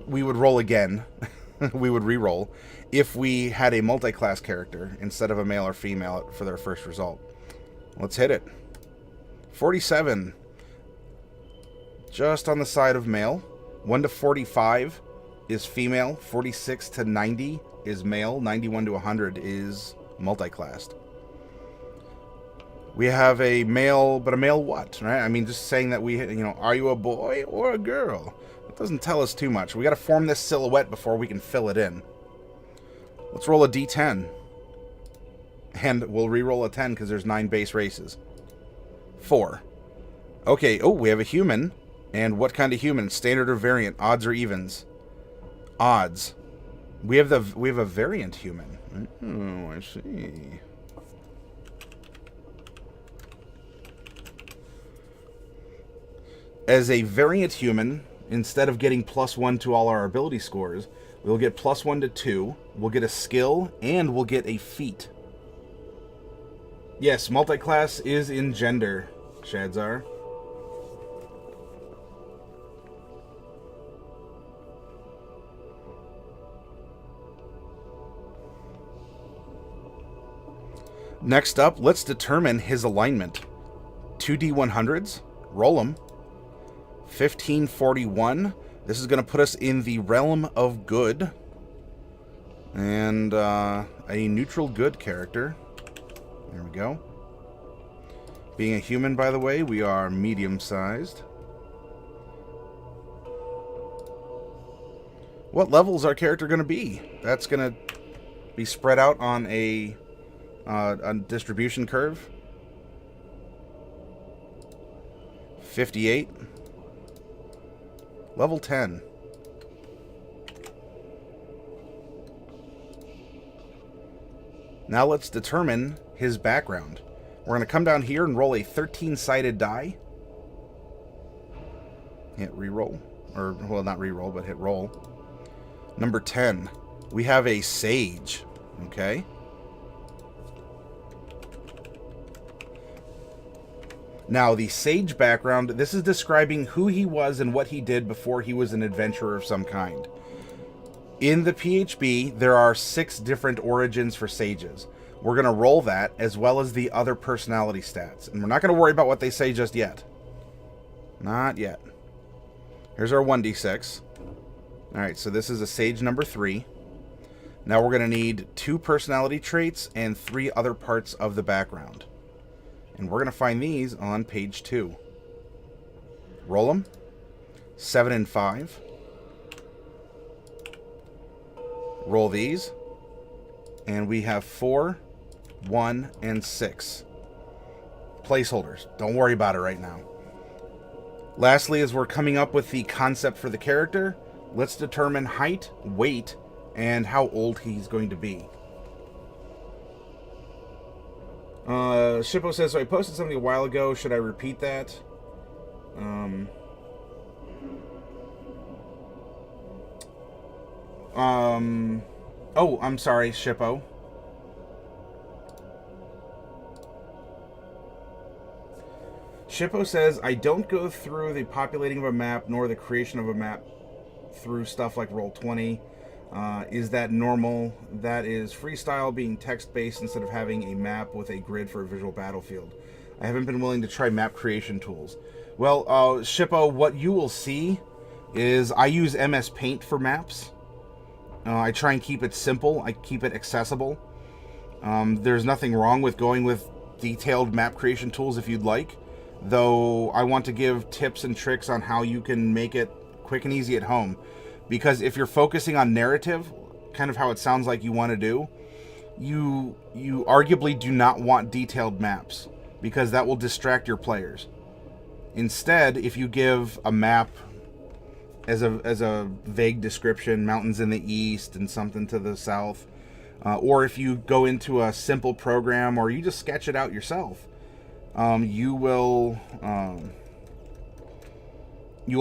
we would roll again. We would re-roll if we had a multi-class character instead of a male or female for their first result. Let's hit it. 47. Just on the side of male. 1 to 45 is female. 46 to 90 is male. 91 to 100 is multi-classed. We have a male, but a male what, right? I mean, just saying that are you a boy or a girl? It doesn't tell us too much. We got to form this silhouette before we can fill it in. Let's roll a d10. And we'll re-roll a 10 because there's 9 base races. 4. Okay, oh, we have a human. And what kind of human? Standard or variant? Odds or evens? Odds. We have a variant human. Oh, I see. As a variant human, instead of getting +1 to all our ability scores, we'll get +1 to 2, we'll get a skill, and we'll get a feat. Yes, multi-class is in gender, Shadzar. Next up, let's determine his alignment. 2d100s, roll them. 1541. This is going to put us in the realm of good. And a neutral good character. There we go. Being a human, by the way, we are medium-sized. What level is our character going to be? That's going to be spread out on a distribution curve. 58. Level 10. Now let's determine his background. We're going to come down here and roll a 13-sided die. Hit reroll. Or, well, not reroll, but hit roll. Number 10. We have a sage. Okay. Now, the sage background, this is describing who he was and what he did before he was an adventurer of some kind. In the PHB, there are 6 different origins for sages. We're going to roll that, as well as the other personality stats. And we're not going to worry about what they say just yet. Not yet. Here's our 1d6. Alright, so this is a sage number 3. Now we're going to need 2 personality traits and 3 other parts of the background. And we're going to find these on page 2. Roll them. 7 and 5. Roll these. And we have 4, 1, and 6. Placeholders. Don't worry about it right now. Lastly, as we're coming up with the concept for the character, let's determine height, weight, and how old he's going to be. Shippo says, so I posted something a while ago. Should I repeat that? Oh, I'm sorry, Shippo. Shippo says, I don't go through the populating of a map nor the creation of a map through stuff like Roll20. Is that normal? That is freestyle, being text-based instead of having a map with a grid for a visual battlefield. I haven't been willing to try map creation tools. Well, Shippo, what you will see is I use MS Paint for maps. I try and keep it simple. I keep it accessible. There's nothing wrong with going with detailed map creation tools if you'd like, though I want to give tips and tricks on how you can make it quick and easy at home. Because if you're focusing on narrative, kind of how it sounds like you want to do, you arguably do not want detailed maps, because that will distract your players. Instead, if you give a map as a vague description, mountains in the east and something to the south, or if you go into a simple program, or you just sketch it out yourself, you will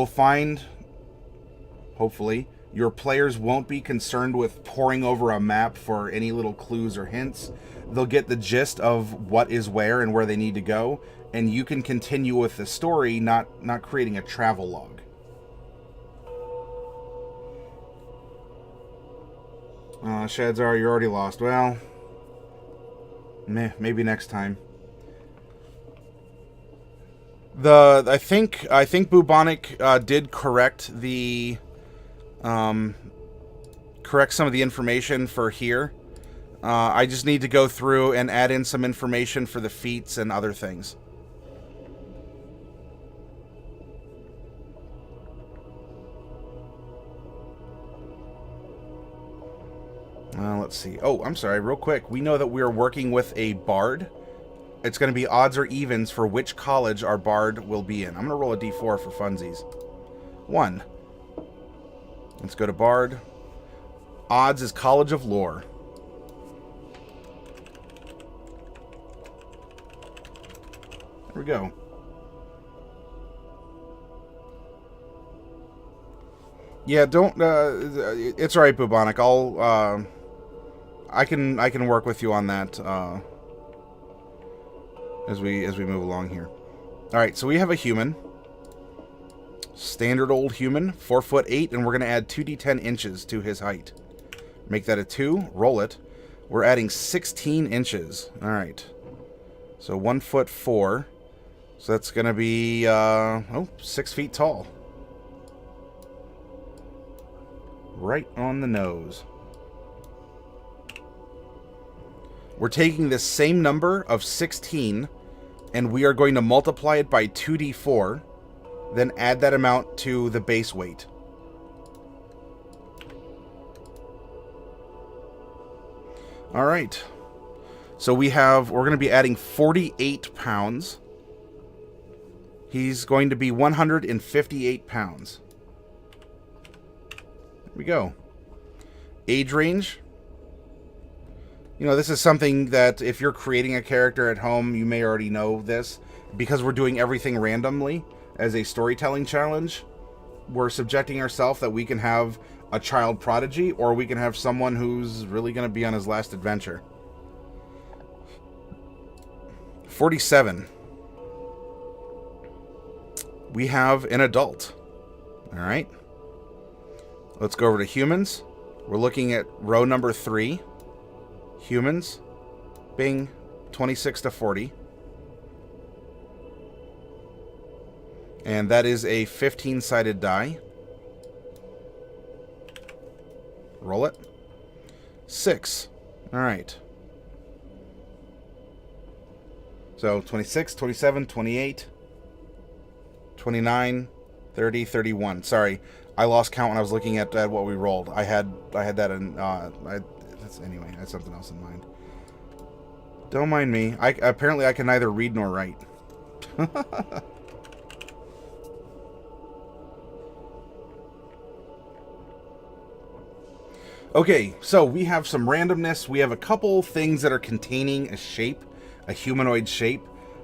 find, hopefully, your players won't be concerned with poring over a map for any little clues or hints. They'll get the gist of what is where and where they need to go, and you can continue with the story, not creating a travel log. Shadzar, you're already lost. Well, maybe next time. I think Bubonic did correct correct some of the information for here. I just need to go through and add in some information for the feats and other things. Let's see. Oh, I'm sorry, real quick. We know that we're working with a bard. It's going to be odds or evens for which college our bard will be in. I'm going to roll a d4 for funsies. 1. Let's go to bard. Odds is College of Lore. There we go. Yeah, don't. It's all right, Bubonic. I can work with you on that as we move along here. All right, so we have a human, standard old human, 4'8", and we're gonna add 2d10 inches to his height. Make that a 2. Roll it. We're adding 16 inches. All right. So 1'4". So that's gonna be 6 feet tall. Right on the nose. We're taking this same number of 16 and we are going to multiply it by 2d4, then add that amount to the base weight. All right. So we're going to be adding 48 pounds. He's going to be 158 pounds. There we go. Age range. You know, this is something that if you're creating a character at home, you may already know this. Because we're doing everything randomly as a storytelling challenge, we're subjecting ourselves that we can have a child prodigy or we can have someone who's really going to be on his last adventure. 47. We have an adult. All right. Let's go over to humans. We're looking at row number 3. Humans. Bing. 26 to 40. And that is a 15-sided die. Roll it. 6. All right. So 26, 27, 28, 29, 30, 31. Sorry, I lost count when I was looking at what we rolled. I had that in. Anyway, I had something else in mind. Don't mind me. Apparently I can neither read nor write. Okay, so we have some randomness. We have a couple things that are containing a shape, a humanoid shape,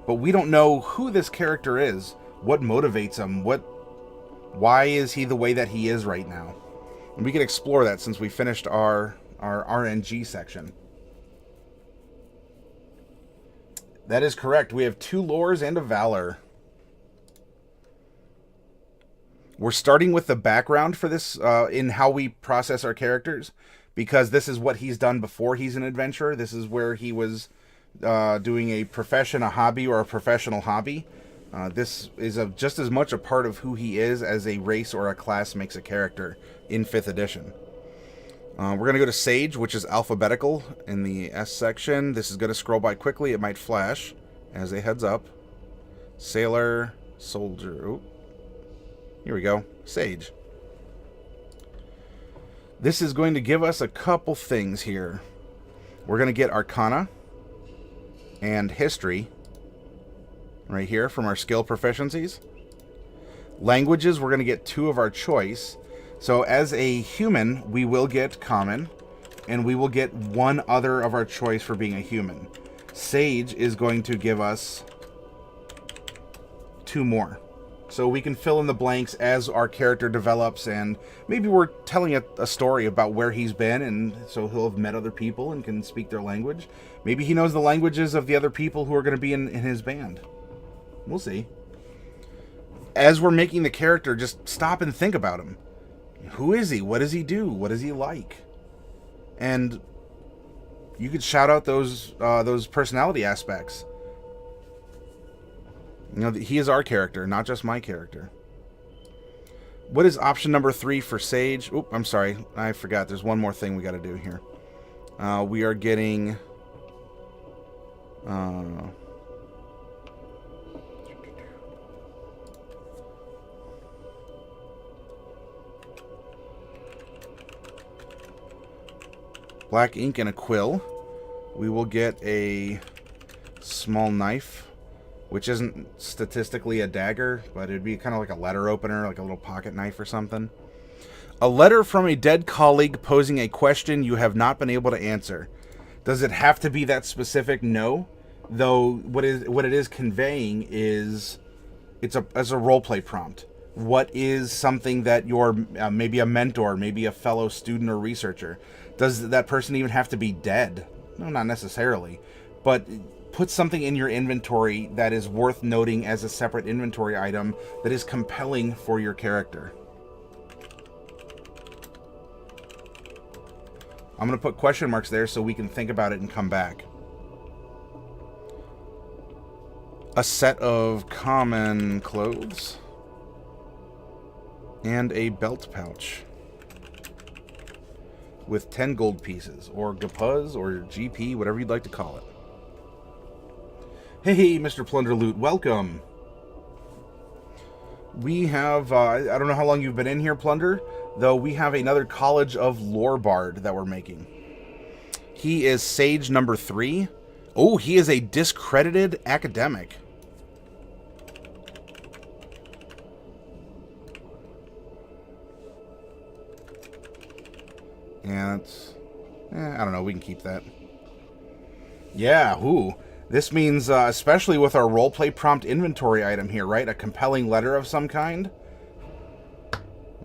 but we don't know who this character is, what motivates him, why is he the way that he is right now. And we can explore that since we finished our RNG section. That is correct. We have 2 lores and a valor. We're starting with the background for this in how we process our characters, because this is what he's done before he's an adventurer. This is where he was doing a profession, a hobby, or a professional hobby. This is just as much a part of who he is as a race or a class makes a character in 5th edition. We're going to go to Sage, which is alphabetical in the S section. This is going to scroll by quickly. It might flash as a heads up. Sailor, soldier. Ooh. Here we go. Sage. This is going to give us a couple things here. We're going to get Arcana and History right here from our skill proficiencies. Languages, we're going to get 2 of our choice. So as a human, we will get Common, and we will get 1 other of our choice for being a human. Sage is going to give us 2 more. So we can fill in the blanks as our character develops, and maybe we're telling a story about where he's been, and so he'll have met other people and can speak their language. Maybe he knows the languages of the other people who are going to be in his band. We'll see. As we're making the character, just stop and think about him. Who is he? What does he do? What is he like? and you could shout out those personality aspects. You know, he is our character, not just my character. What is option number 3 for Sage? Oop, I'm sorry. I forgot. There's one more thing we got to do here. We are getting... black ink and a quill. We will get a small knife, which isn't statistically a dagger, but it'd be kind of like a letter opener, like a little pocket knife or something. A letter from a dead colleague posing a question you have not been able to answer. Does it have to be that specific? No. Though what it is conveying is it's a roleplay prompt. What is something that your maybe a mentor, maybe a fellow student or researcher, does that person even have to be dead? No, not necessarily. But put something in your inventory that is worth noting as a separate inventory item that is compelling for your character. I'm going to put question marks there so we can think about it and come back. A set of common clothes. And a belt pouch. With 10 gold pieces. Or GPUs or GP, whatever you'd like to call it. Hey, Mr. Plunderloot, welcome. We have, I don't know how long you've been in here, Plunder, though we have another College of Lore Bard that we're making. He is Sage number 3. Oh, he is a discredited academic. Yeah, that's... I don't know, we can keep that. Yeah, ooh. This means, especially with our roleplay prompt inventory item here, right? A compelling letter of some kind.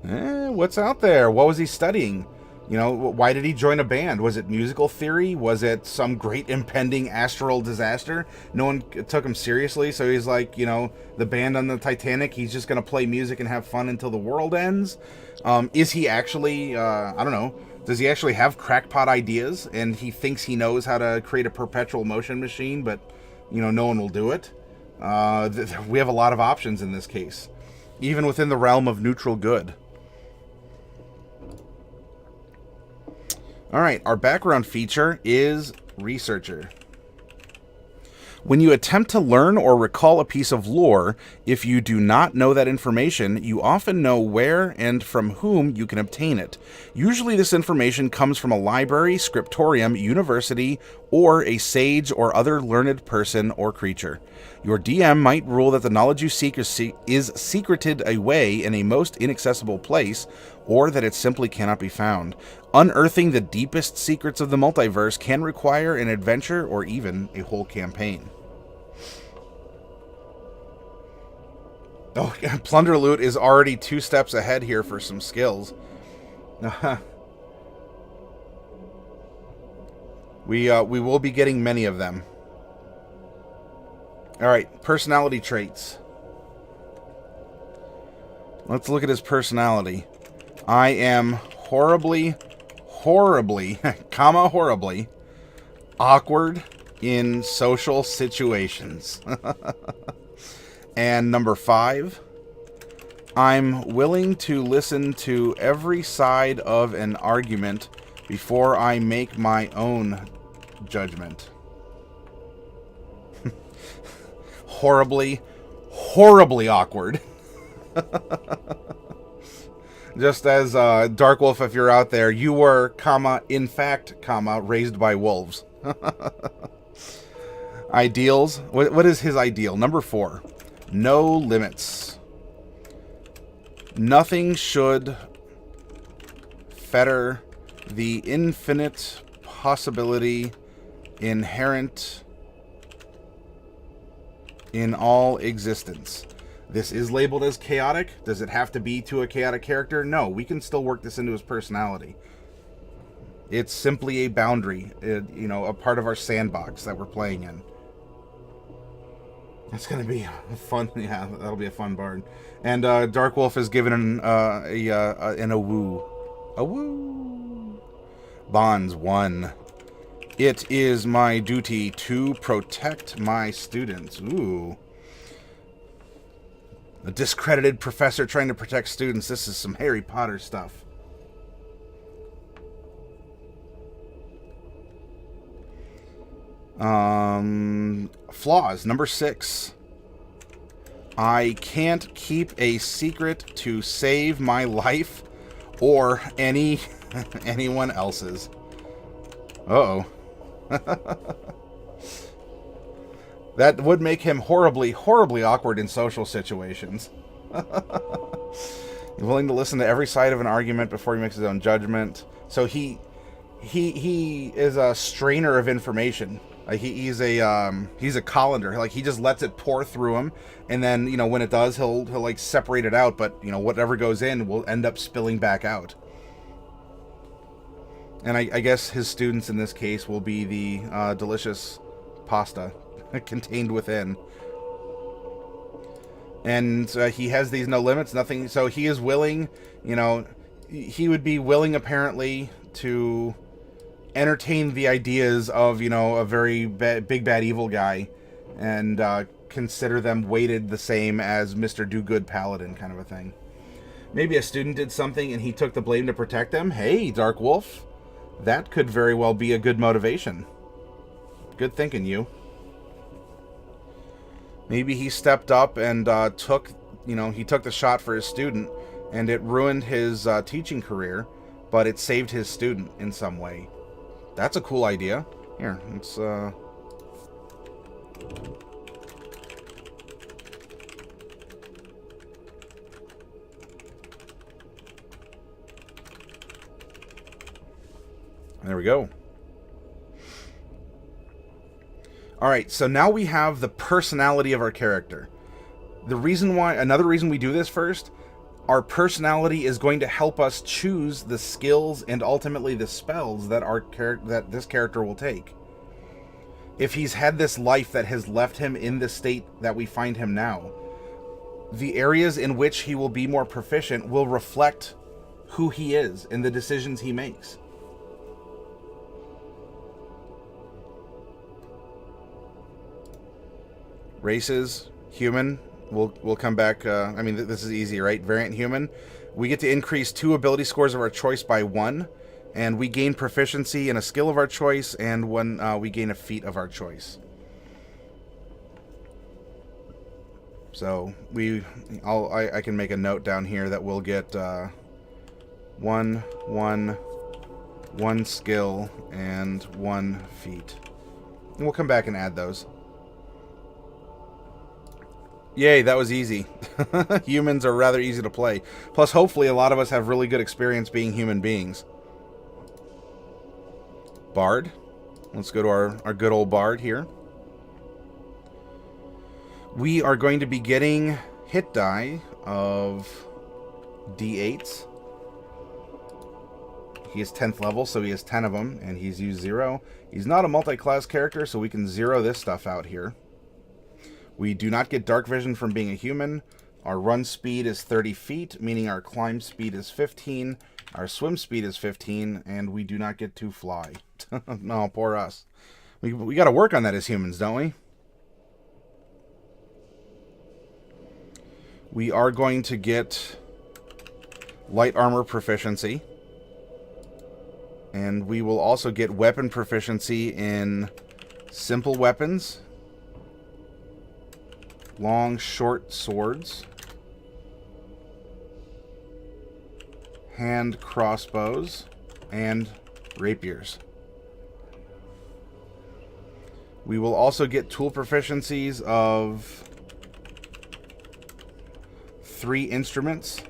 What's out there? What was he studying? You know, why did he join a band? Was it musical theory? Was it some great impending astral disaster? No one took him seriously, so he's like, you know, the band on the Titanic, he's just going to play music and have fun until the world ends? Is he actually, I don't know, does he actually have crackpot ideas, and he thinks he knows how to create a perpetual motion machine, but, you know, no one will do it? We have a lot of options in this case, even within the realm of neutral good. All right, our background feature is Researcher. When you attempt to learn or recall a piece of lore, if you do not know that information, you often know where and from whom you can obtain it. Usually this information comes from a library, scriptorium, university, or a sage or other learned person or creature. Your DM might rule that the knowledge you seek is secreted away in a most inaccessible place, or that it simply cannot be found. Unearthing the deepest secrets of the multiverse can require an adventure or even a whole campaign. Oh, Plunder Loot is already 2 steps ahead here for some skills. We will be getting many of them. All right, personality traits. Let's look at his personality. I am horribly awkward in social situations. And number 5, I'm willing to listen to every side of an argument before I make my own judgment. Horribly awkward. Just as Dark Wolf, if you're out there, you were, in fact, raised by wolves. Ideals. What is his ideal? Number 4. No limits. Nothing should fetter the infinite possibility inherent in all existence. This is labeled as chaotic. Does it have to be to a chaotic character? No, we can still work this into his personality. It's simply a boundary, you know, a part of our sandbox that we're playing in. That's going to be fun. Yeah, that'll be a fun bard. And Dark Wolf is given a woo. A woo. Bonds 1. It is my duty to protect my students. Ooh. A discredited professor trying to protect students. This is some Harry Potter stuff. Flaws. Number 6. I can't keep a secret to save my life or anyone else's. Uh-oh. That would make him horribly, horribly awkward in social situations. He's willing to listen to every side of an argument before he makes his own judgment. So he is a strainer of information. Like he's a colander. Like he just lets it pour through him, and then when it does, he'll like separate it out. But whatever goes in will end up spilling back out. And I guess his students in this case will be the delicious pasta contained within. And he has these no limits, nothing. So he is willing, he would be willing apparently to entertain the ideas of, a very big bad evil guy and consider them weighted the same as Mr. Do-Good Paladin kind of a thing. Maybe a student did something and he took the blame to protect them. Hey, Dark Wolf. That could very well be a good motivation. Good thinking, you. Maybe he stepped up and took the shot for his student, and it ruined his teaching career, but it saved his student in some way. That's a cool idea. Here, let's... There we go. Alright, so now we have the personality of our character. Another reason we do this first, our personality is going to help us choose the skills and ultimately the spells that that this character will take. If he's had this life that has left him in the state that we find him now, the areas in which he will be more proficient will reflect who he is and the decisions he makes. Races, human, we'll come back. I mean, this is easy, right? Variant human. We get to increase 2 ability scores of our choice by 1, and we gain proficiency in a skill of our choice, and we gain a feat of our choice. So I can make a note down here that we'll get 1 skill and 1 feat, and we'll come back and add those. Yay, that was easy. Humans are rather easy to play. Plus, hopefully, a lot of us have really good experience being human beings. Bard. Let's go to our good old Bard here. We are going to be getting hit die of D8s. He is 10th level, so he has 10 of them, and he's used 0. He's not a multi-class character, so we can 0 this stuff out here. We do not get dark vision from being a human. Our run speed is 30 feet, meaning our climb speed is 15. Our swim speed is 15, and we do not get to fly. No, poor us. We got to work on that as humans, don't we? We are going to get light armor proficiency. And we will also get weapon proficiency in simple weapons, long, short swords, hand crossbows, and rapiers. We will also get tool proficiencies of 3 instruments.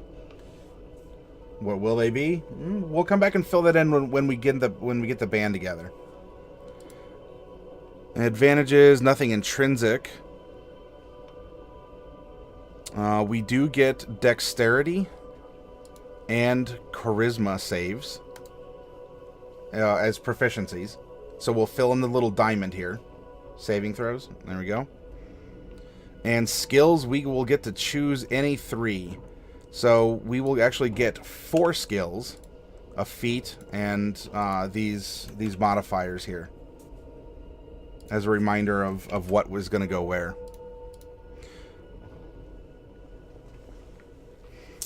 What will they be? We'll come back and fill that in when we get the band together. Advantages, nothing intrinsic. We do get dexterity and charisma saves as proficiencies. So we'll fill in the little diamond here. Saving throws. There we go. And skills, we will get to choose any 3. So we will actually get 4 skills. a feat and these modifiers here as a reminder of what was going to go where.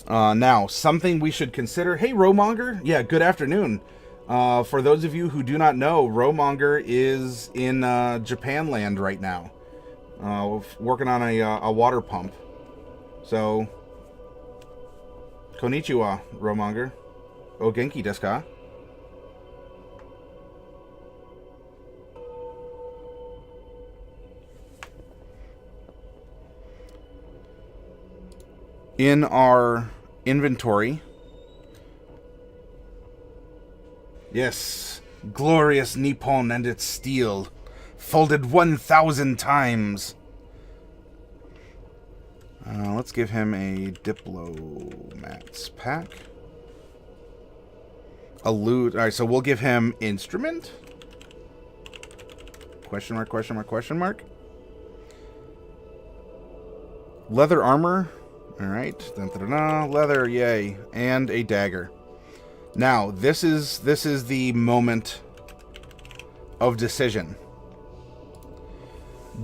Now, something we should consider. Hey, Rowmonger. Yeah, good afternoon. For those of you who do not know, Rowmonger is in Japan land right now, working on a water pump. So, konnichiwa, Rowmonger. O genki desu ka? In our inventory, yes, glorious Nippon and its steel, folded 1,000 times. Let's give him a Diplomats pack. A loot. All right, so we'll give him instrument. Question mark, question mark, question mark. Leather armor. All right. Dun, dun, dun, dun. Leather, yay. And a dagger. Now, this is the moment of decision.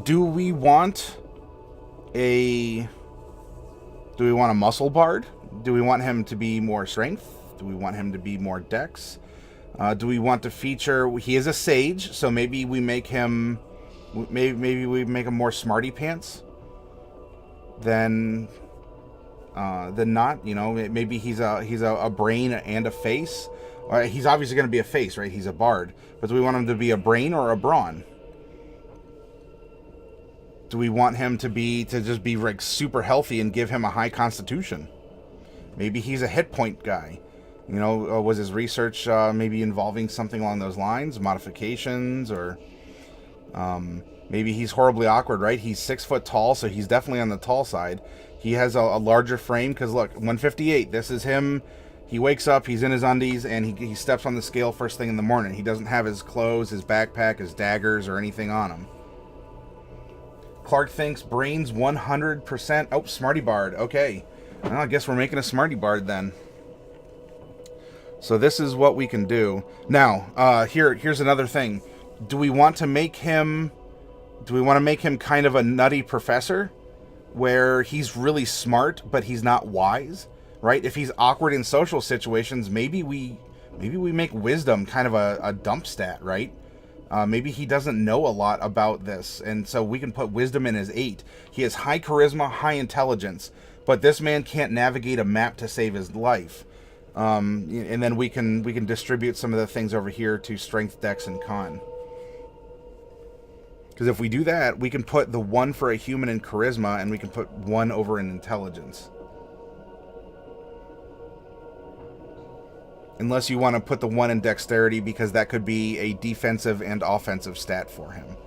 Do we want a muscle bard? Do we want him to be more strength? Do we want him to be more dex? Do we want to feature... He is a sage, so maybe we make him... Maybe we make him more smarty pants than not. You know, maybe he's a brain and a face. He's obviously going to be a face, right? He's a bard. But do we want him to be a brain or a brawn? Do we want him to just be like super healthy and give him a high constitution? Maybe he's a hit point guy. You know, was his research maybe involving something along those lines, modifications, or maybe he's horribly awkward, right? He's 6 foot tall, so he's definitely on the tall side. He has a larger frame because look, 158. This is him. He wakes up, he's in his undies, and he steps on the scale first thing in the morning. He doesn't have his clothes, his backpack, his daggers, or anything on him. Clark thinks brains 100%. Oh, Smarty Bard. Okay. Well, I guess we're making a Smarty Bard then. So this is what we can do. Now, here's another thing. Do we want to make him kind of a nutty professor where he's really smart but he's not wise, right? If he's awkward in social situations, maybe we make wisdom kind of a dump stat, right? Maybe he doesn't know a lot about this, and so we can put wisdom in his 8. He has high charisma, high intelligence, but this man can't navigate a map to save his life. And then we can distribute some of the things over here to strength, dex, and con. Because if we do that, we can put the 1 for a human in charisma, and we can put 1 over in intelligence. Unless you want to put the 1 in dexterity, because that could be a defensive and offensive stat for him.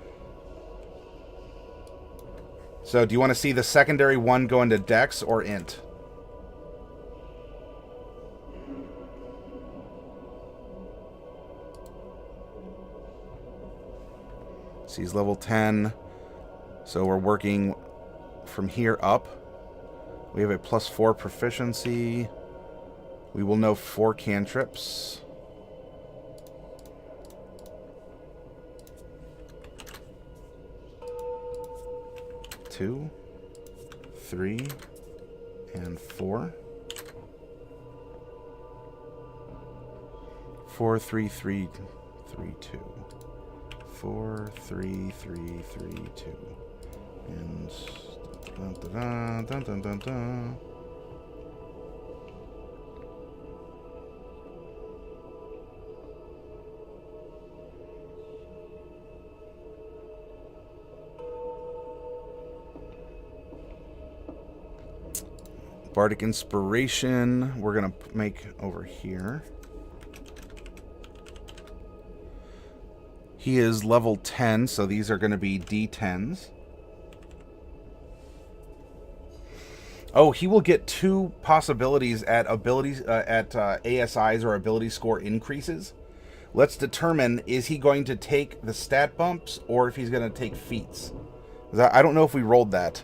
So do you want to see the secondary 1 go into dex or int? So he's level 10. So we're working from here up. We have a +4 proficiency. We will know 4 cantrips. Two, 3, and 4. 4, 3, 3, 3, 2. 4, 3, 3, 3, 2. And dun, dun, dun, dun, dun, dun. Bardic Inspiration, we're going to make over here. He is level 10, so these are going to be D10s. Oh, he will get 2 possibilities at abilities ASIs or ability score increases. Let's determine, is he going to take the stat bumps or if he's going to take feats. I don't know if we rolled that.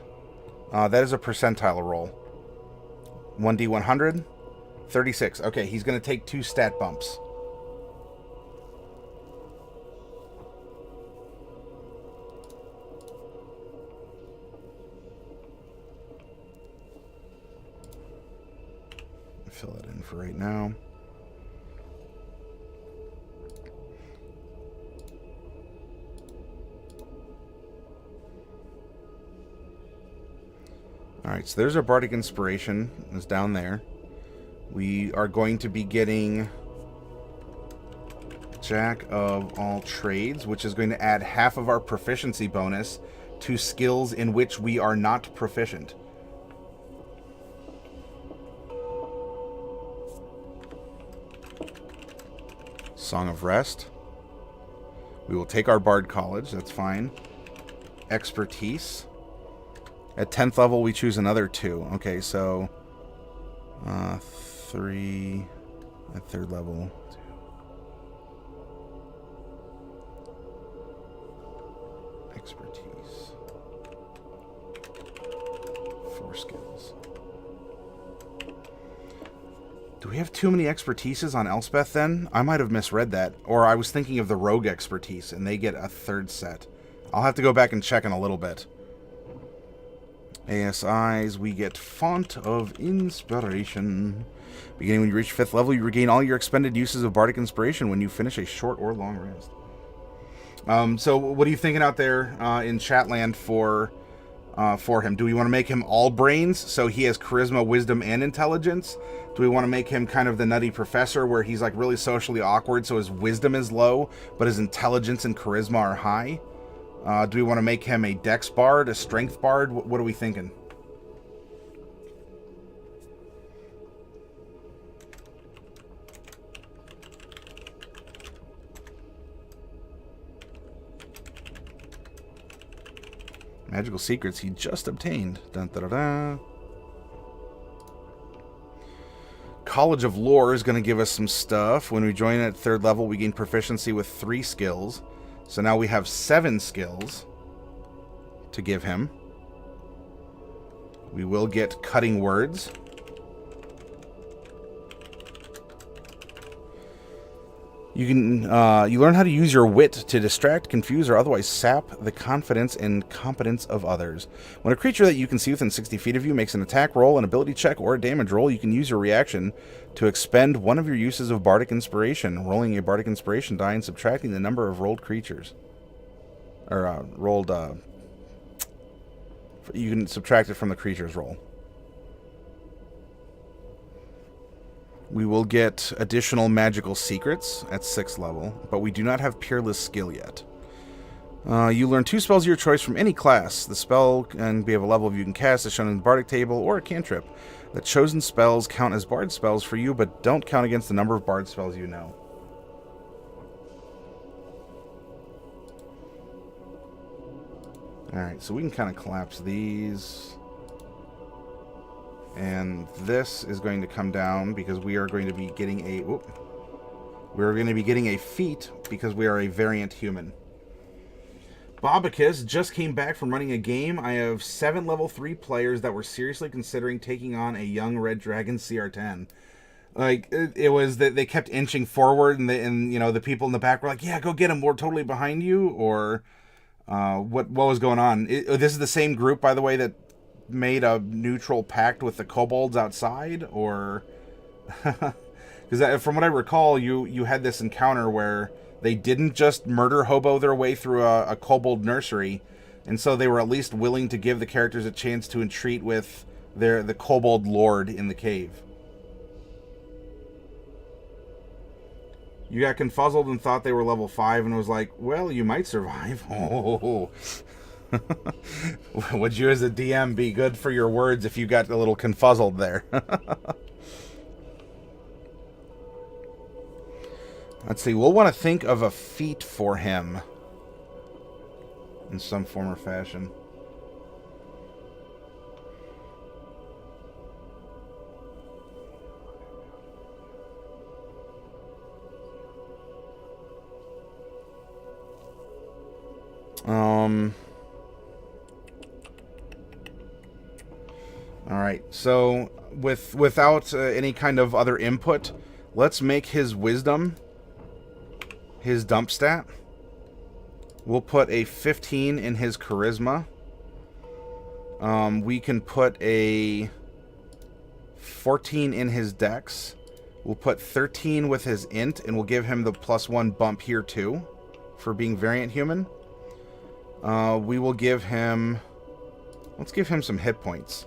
That is a percentile roll. 1d100, 36. Okay, he's going to take 2 stat bumps. Fill that in for right now. Alright, so there's our Bardic Inspiration. It's down there. We are going to be getting Jack of all trades, which is going to add half of our proficiency bonus to skills in which we are not proficient. Song of Rest. We will take our Bard College, that's fine. Expertise. At 10th level, we choose another 2. Okay, so 3 at 3rd level. 2. Expertise. 4 skills. Do we have too many expertises on Elspeth then? I might have misread that. Or I was thinking of the rogue expertise, and they get a 3rd set. I'll have to go back and check in a little bit. ASIs, we get Font of Inspiration. Beginning when you reach 5th level, you regain all your expended uses of Bardic Inspiration when you finish a short or long rest. So what are you thinking out there in Chatland for him? Do we want to make him all brains, so he has charisma, wisdom, and intelligence? Do we want to make him kind of the nutty professor, where he's like really socially awkward, so his wisdom is low, but his intelligence and charisma are high? Do we want to make him a dex bard, a strength bard? What are we thinking? Magical secrets he just obtained. Dun, da, da, da. College of Lore is going to give us some stuff. When we join at 3rd level, we gain proficiency with 3 skills. So now we have 7 skills to give him. We will get Cutting Words. You can you learn how to use your wit to distract, confuse, or otherwise sap the confidence and competence of others. When a creature that you can see within 60 feet of you makes an attack roll, an ability check, or a damage roll, you can use your reaction to expend one of your uses of Bardic Inspiration, rolling a Bardic Inspiration die and subtracting the number of rolled creatures. Or rolled... you can subtract it from the creature's roll. We will get additional magical secrets at 6th level, but we do not have Peerless skill yet. You learn 2 spells of your choice from any class. The spell can be of a level you can cast as shown in the Bardic table, or a cantrip. The chosen spells count as Bard spells for you, but don't count against the number of Bard spells you know. Alright, so we can kind of collapse these. And this is going to come down because we are going to be getting a... we're going to be getting a feat because we are a variant human. Bobicus just came back from running a game. I have 7 level 3 players that were seriously considering taking on a young Red Dragon CR10. Like, it was that they kept inching forward, and you know, the people in the back were like, yeah, go get him, we're totally behind you, or what was going on? This is the same group, by the way, that made a neutral pact with the kobolds outside, or... Because from what I recall, you had this encounter where they didn't just murder hobo their way through a kobold nursery, and so they were at least willing to give the characters a chance to entreat with the kobold lord in the cave. You got confuzzled and thought they were level 5 and was like, well, you might survive. Oh. Would you as a DM be good for your words if you got a little confuzzled there? Let's see, we'll want to think of a feat for him in some form or fashion. right, so without any kind of other input, let's make his wisdom his dump stat. We'll put a 15 in his charisma. We can put a 14 in his dex. We'll put 13 with his int, and we'll give him the +1 bump here too for being variant human. We will give him... Let's give him some hit points.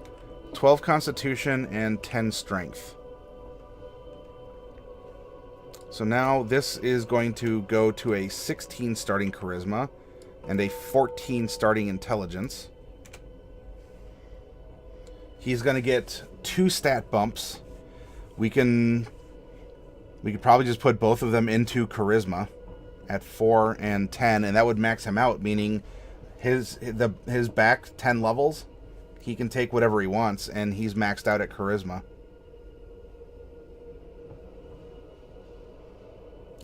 12 constitution and 10 strength. So now this is going to go to a 16 starting charisma and a 14 starting intelligence. He's going to get 2 stat bumps. We could probably just put both of them into charisma at 4 and 10, and that would max him out, meaning his back 10 levels, he can take whatever he wants, and he's maxed out at charisma.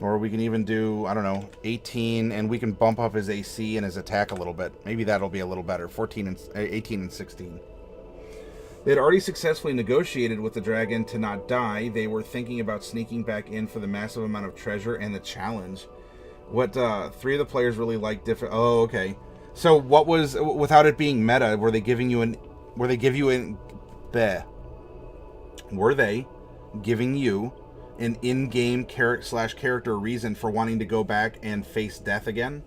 Or we can even do, I don't know, 18, and we can bump up his AC and his attack a little bit. Maybe that'll be a little better. 18 and 16. They had already successfully negotiated with the dragon to not die. They were thinking about sneaking back in for the massive amount of treasure and the challenge. What 3 of the players really liked different... Oh, okay. So what was, without it being meta, were they giving you an... Were they giving you an in-game character reason for wanting to go back and face death again?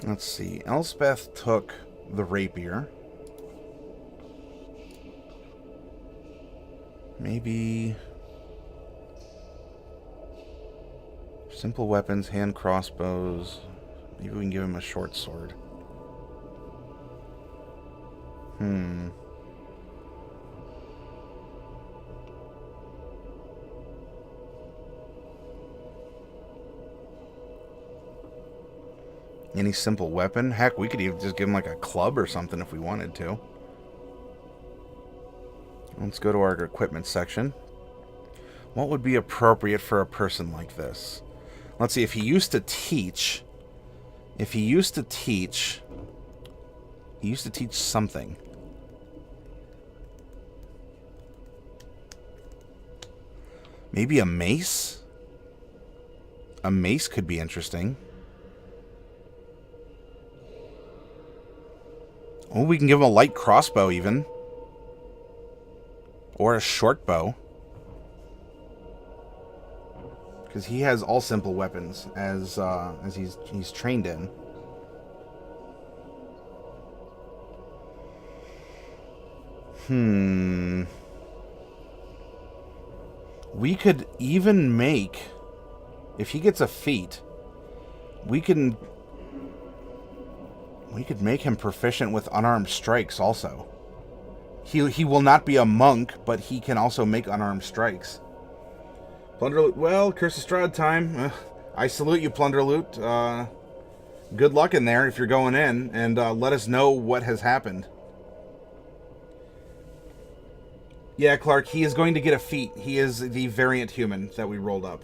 Let's see. Elspeth took the rapier. Maybe simple weapons, hand crossbows. Maybe we can give him a short sword. Any simple weapon? Heck, we could even just give him like a club or something if we wanted to. Let's go to our equipment section. What would be appropriate for a person like this? Let's see, if he used to teach... he used to teach something. Maybe a mace? A mace could be interesting. Oh, we can give him a light crossbow even. Or a short bow. Because he has all simple weapons as he's trained in. We could even make, if he gets a feat, we could make him proficient with unarmed strikes also. He will not be a monk, but he can also make unarmed strikes. Plunder Loot. Well, Curse of Strahd time. I salute you, Plunder Loot. Good luck in there if you're going in, and let us know what has happened. Yeah, Clark, he is going to get a feat. He is the variant human that we rolled up.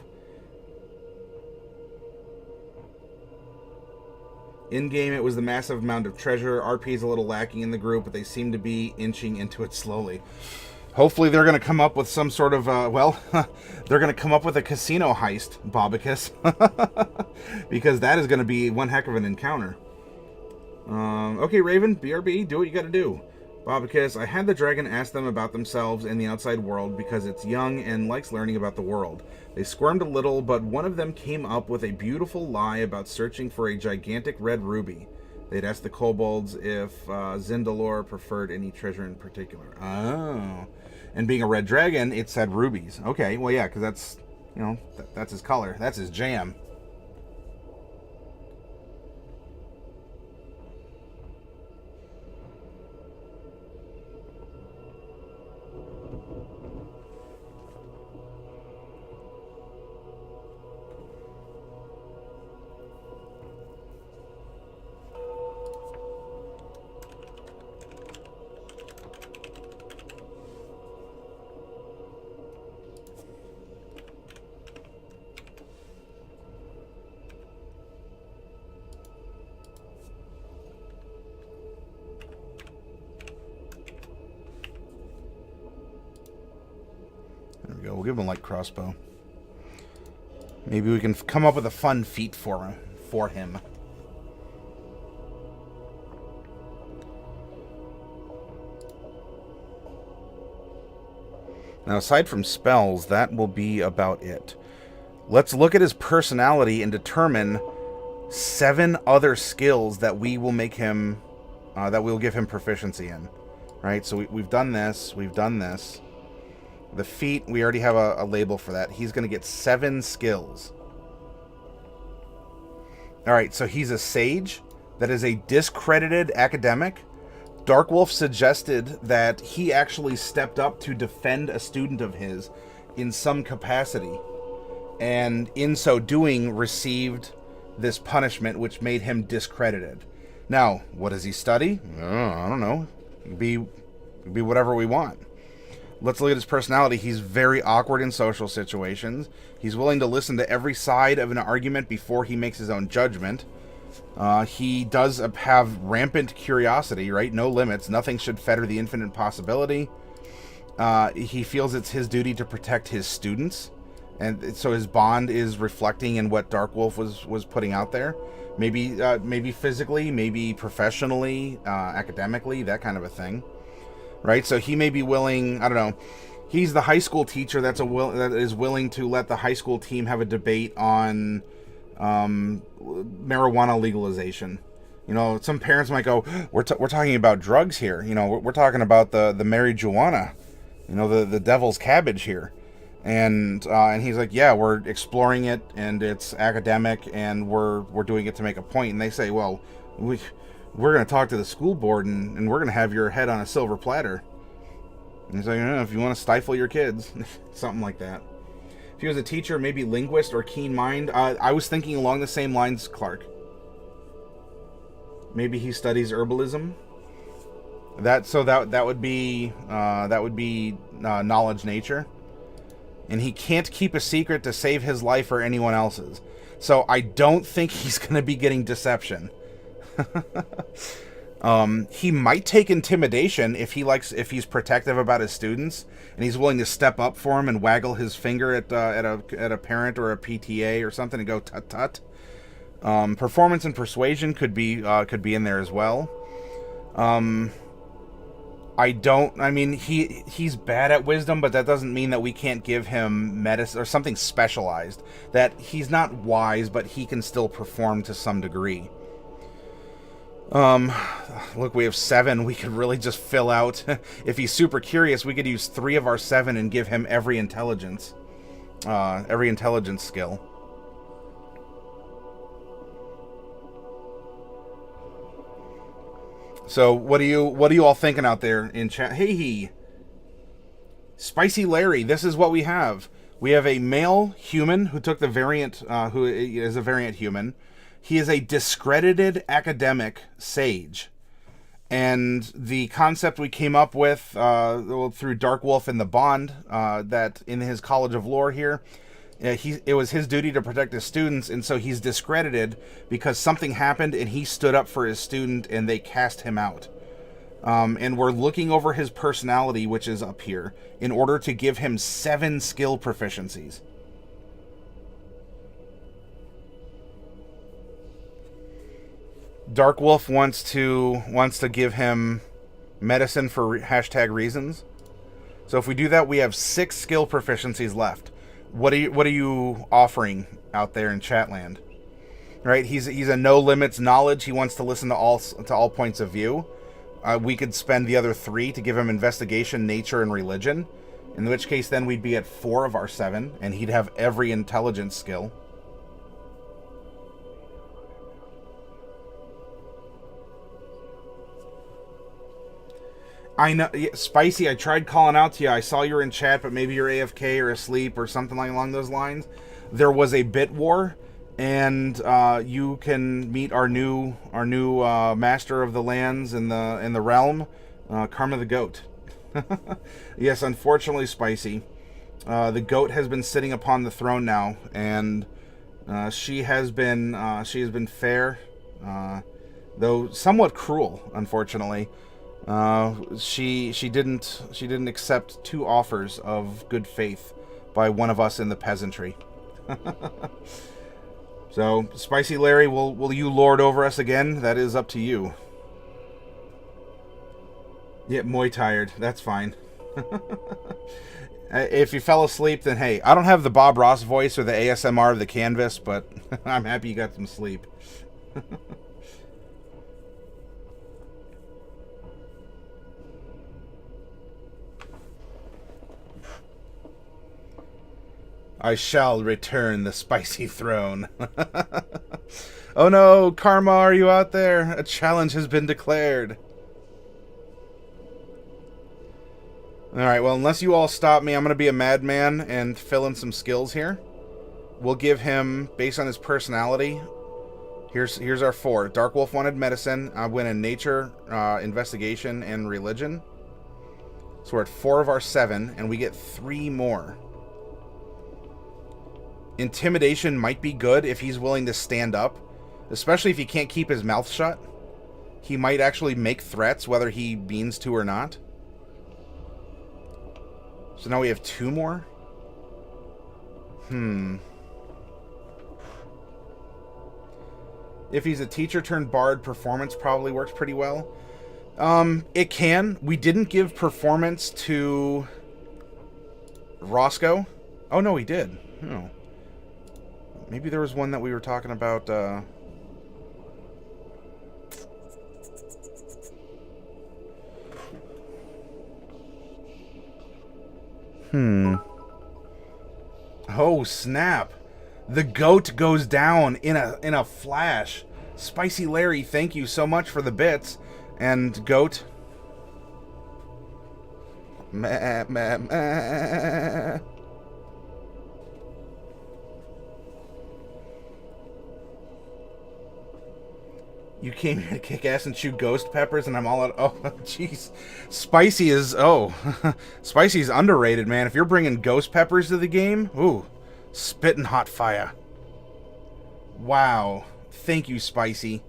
In-game, it was the massive amount of treasure. RP is a little lacking in the group, but they seem to be inching into it slowly. Hopefully they're going to come up with some sort of, they're going to come up with a casino heist, Bobicus. Because that is going to be one heck of an encounter. Okay, Raven, BRB, do what you got to do. Bobicus, I had the dragon ask them about themselves and the outside world because it's young and likes learning about the world. They squirmed a little, but one of them came up with a beautiful lie about searching for a gigantic red ruby. They'd asked the kobolds if Zindalor preferred any treasure in particular. Oh. And being a red dragon, it said rubies. Okay, well, yeah, because that's, that's his color. That's his jam. We'll give him a light crossbow. Maybe we can come up with a fun feat for him. Now, aside from spells, that will be about it. Let's look at his personality and determine 7 other skills that we will make him, that we'll give him proficiency in. Right? So we've done this. We've done this. The feat, we already have a label for that. He's going to get 7 skills. Alright, so he's a sage. That is a discredited academic. Darkwolf suggested that he actually stepped up to defend a student of his in some capacity. And in so doing, received this punishment, which made him discredited. Now, what does he study? I don't know. Be whatever we want. Let's look at his personality. He's very awkward in social situations. He's willing to listen to every side of an argument before he makes his own judgment. He does have rampant curiosity, right? No limits. Nothing should fetter the infinite possibility. He feels it's his duty to protect his students. And so his bond is reflecting in what Darkwolf was putting out there. Maybe physically, maybe professionally, academically, that kind of a thing. Right? So he may be willing, I don't know, he's the high school teacher that is willing to let the high school team have a debate on marijuana legalization. You know, some parents might go, we're talking about drugs here. You know, we're talking about the marijuana, you know, the devil's cabbage here. And he's like, yeah, we're exploring it, and it's academic, and we're doing it to make a point. And they say, well, we're going to talk to the school board, and we're going to have your head on a silver platter. And he's like, if you want to stifle your kids, something like that. If he was a teacher, maybe linguist or keen mind. I was thinking along the same lines, Clark. Maybe he studies herbalism. That would be knowledge nature. And he can't keep a secret to save his life or anyone else's. So I don't think he's going to be getting deception. He might take intimidation if he's protective about his students, and he's willing to step up for him and waggle his finger at a parent or a PTA or something and go tut tut. Performance and persuasion could be in there as well. He's bad at wisdom, but that doesn't mean that we can't give him medicine or something specialized. That he's not wise, but he can still perform to some degree. Look, we have 7. We could really just fill out. If he's super curious, we could use 3 of our 7 and give him every intelligence skill. So what are you all thinking out there in chat? Hey, Spicy Larry, this is what we have. We have a male human who took the variant, who is a variant human. He is a discredited academic sage. And the concept we came up with through Darkwolf and the Bond, that in his College of Lore here, it was his duty to protect his students, and so he's discredited because something happened and he stood up for his student and they cast him out. And we're looking over his personality, which is up here, in order to give him 7 skill proficiencies. Darkwolf wants to give him medicine for #reasons. So if we do that, we have 6 skill proficiencies left. What are you offering out there in Chatland? Right? He's a no limits knowledge. He wants to listen to all points of view. We could spend the other 3 to give him investigation, nature, and religion. In which case, then we'd be at 4 of our 7, and he'd have every intelligence skill. I know, Spicy, I tried calling out to you. I saw you were in chat, but maybe you're AFK or asleep or something along those lines. There was a bit war, and you can meet our new master of the lands in the realm, Karma the Goat. Yes, unfortunately, Spicy, the goat has been sitting upon the throne now, and she has been fair, though somewhat cruel, unfortunately. She didn't accept 2 offers of good faith by one of us in the peasantry. So, Spicy Larry, will you lord over us again? That is up to you. Yeah, Muay tired. That's fine. If you fell asleep, then hey, I don't have the Bob Ross voice or the ASMR of the canvas, but I'm happy you got some sleep. I shall return the spicy throne. Oh no, Karma, are you out there? A challenge has been declared. Alright, well, unless you all stop me, I'm going to be a madman and fill in some skills here. We'll give him, based on his personality, here's our 4. Dark Wolf wanted medicine. I win in nature, investigation, and religion. So we're at 4 of our 7, and we get 3 more. Intimidation might be good if he's willing to stand up, especially if he can't keep his mouth shut. He might actually make threats, whether he means to or not. So now we have 2 more? If he's a teacher turned bard, performance probably works pretty well. It can. We didn't give performance to Roscoe. Oh, no, we did. Oh. Maybe there was one that we were talking about. Oh, snap. The goat goes down in a flash. Spicy Larry, thank you so much for the bits. And goat. Meh, meh, meh. You came here to kick ass and chew ghost peppers, and I'm all out. Oh, jeez. Spicy is. Oh. Spicy is underrated, man. If you're bringing ghost peppers to the game, ooh. Spitting hot fire. Wow. Thank you, Spicy.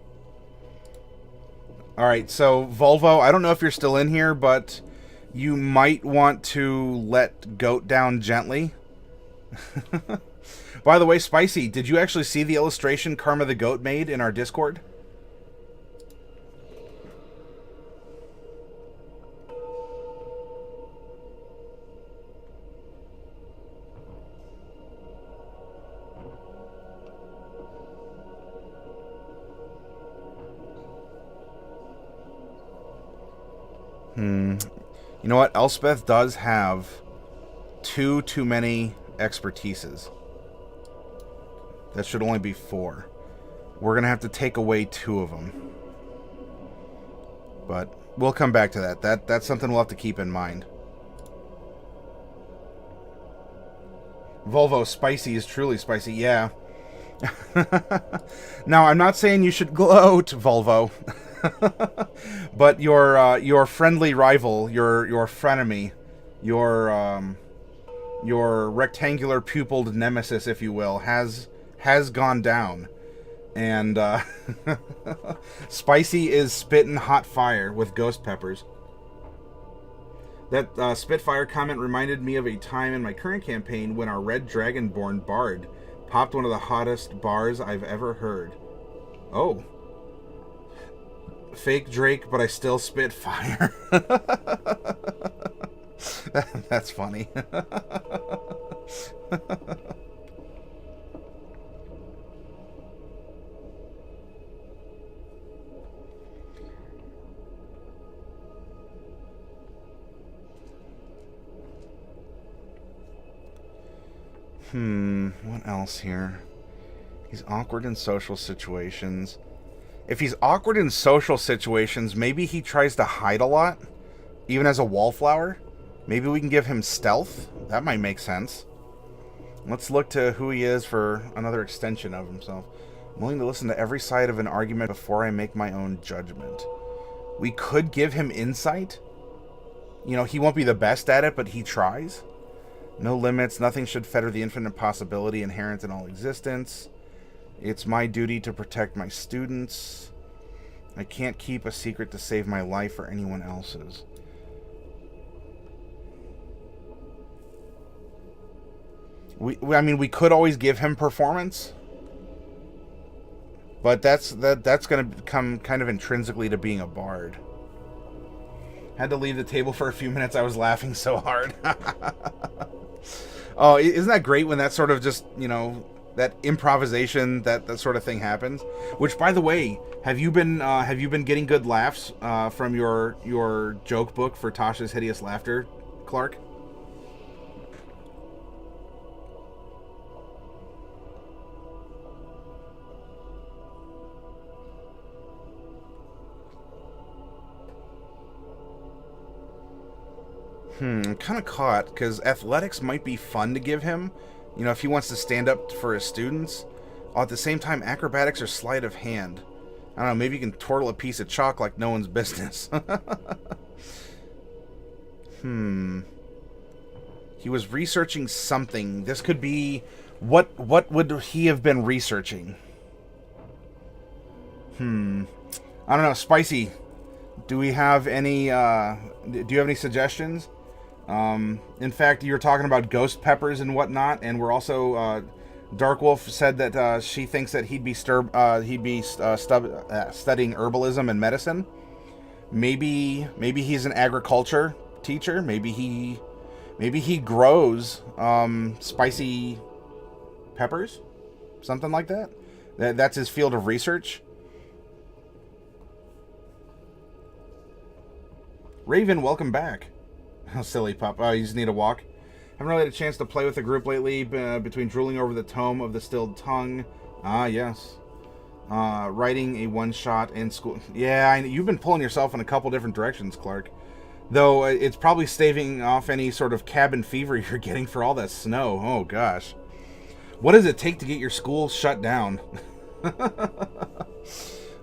Alright, so, Volvo, I don't know if you're still in here, but you might want to let Goat down gently. By the way, Spicy, did you actually see the illustration Karma the Goat made in our Discord? You know what? Elspeth does have too many expertises. That should only be 4. We're going to have to take away 2 of them. But we'll come back to that. That's something we'll have to keep in mind. Volvo Spicy is truly spicy. Yeah. Now, I'm not saying you should gloat, Volvo. But your friendly rival, your frenemy, your rectangular pupiled nemesis, if you will, has gone down, and Spicy is spitting hot fire with ghost peppers. That Spitfire comment reminded me of a time in my current campaign when our Red Dragonborn bard popped one of the hottest bars I've ever heard. Oh. Fake Drake, but I still spit fire. That's funny. What else here? He's awkward in social situations. If he's awkward in social situations, maybe he tries to hide a lot, even as a wallflower. Maybe we can give him stealth. That might make sense. Let's look to who he is for another extension of himself. I'm willing to listen to every side of an argument before I make my own judgment. We could give him insight. You know, he won't be the best at it, but he tries. No limits. Nothing should fetter the infinite possibility inherent in all existence. It's my duty to protect my students. I can't keep a secret to save my life or anyone else's. I mean, we could always give him performance, but that's going to come kind of intrinsically to being a bard. Had to leave the table for a few minutes. I was laughing so hard. Oh, isn't that great when that sort of just, that improvisation, that sort of thing happens? Which, by the way, have you been getting good laughs from your joke book for Tasha's Hideous Laughter, Clark? I'm kind of caught, because athletics might be fun to give him, if he wants to stand up for his students. At the same time, acrobatics are sleight of hand. I don't know, maybe you can twirl a piece of chalk like no one's business. He was researching something. This could be... What would he have been researching? I don't know, Spicy. Do we have any... do you have any suggestions? In fact, you were talking about ghost peppers and whatnot, and we're also... Dark Wolf said that she thinks that he'd be studying herbalism and medicine. Maybe he's an agriculture teacher. Maybe he grows spicy peppers, something like that. That's his field of research. Raven, welcome back. Oh, silly pup. Oh, you just need a walk. Haven't really had a chance to play with the group lately, between drooling over the tome of the stilled tongue. Ah, yes. Writing a one-shot in school. Yeah, you've been pulling yourself in a couple different directions, Clark. Though it's probably staving off any sort of cabin fever you're getting for all that snow. Oh, gosh. What does it take to get your school shut down?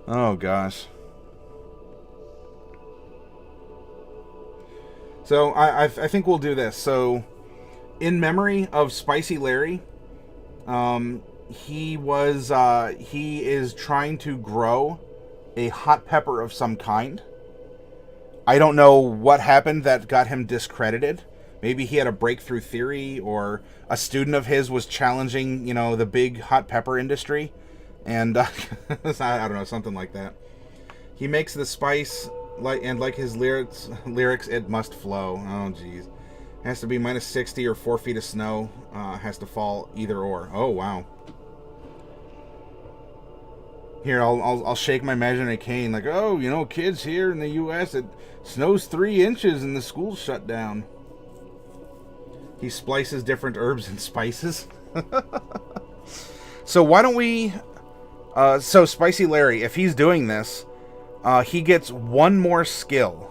Oh, gosh. So, I think we'll do this. So... in memory of Spicy Larry, he is trying to grow a hot pepper of some kind. I don't know what happened that got him discredited. Maybe he had a breakthrough theory, or a student of his was challenging, the big hot pepper industry. And, I don't know, something like that. He makes the spice, like his lyrics, it must flow. Oh, jeez. Has to be minus 60 or 4 feet of snow. Has to fall either or. Oh, wow. Here, I'll shake my imaginary cane. Like, oh, kids here in the U.S., it snows 3 inches and the school's shut down. He splices different herbs and spices. So why don't we... so Spicy Larry, if he's doing this, he gets one more skill.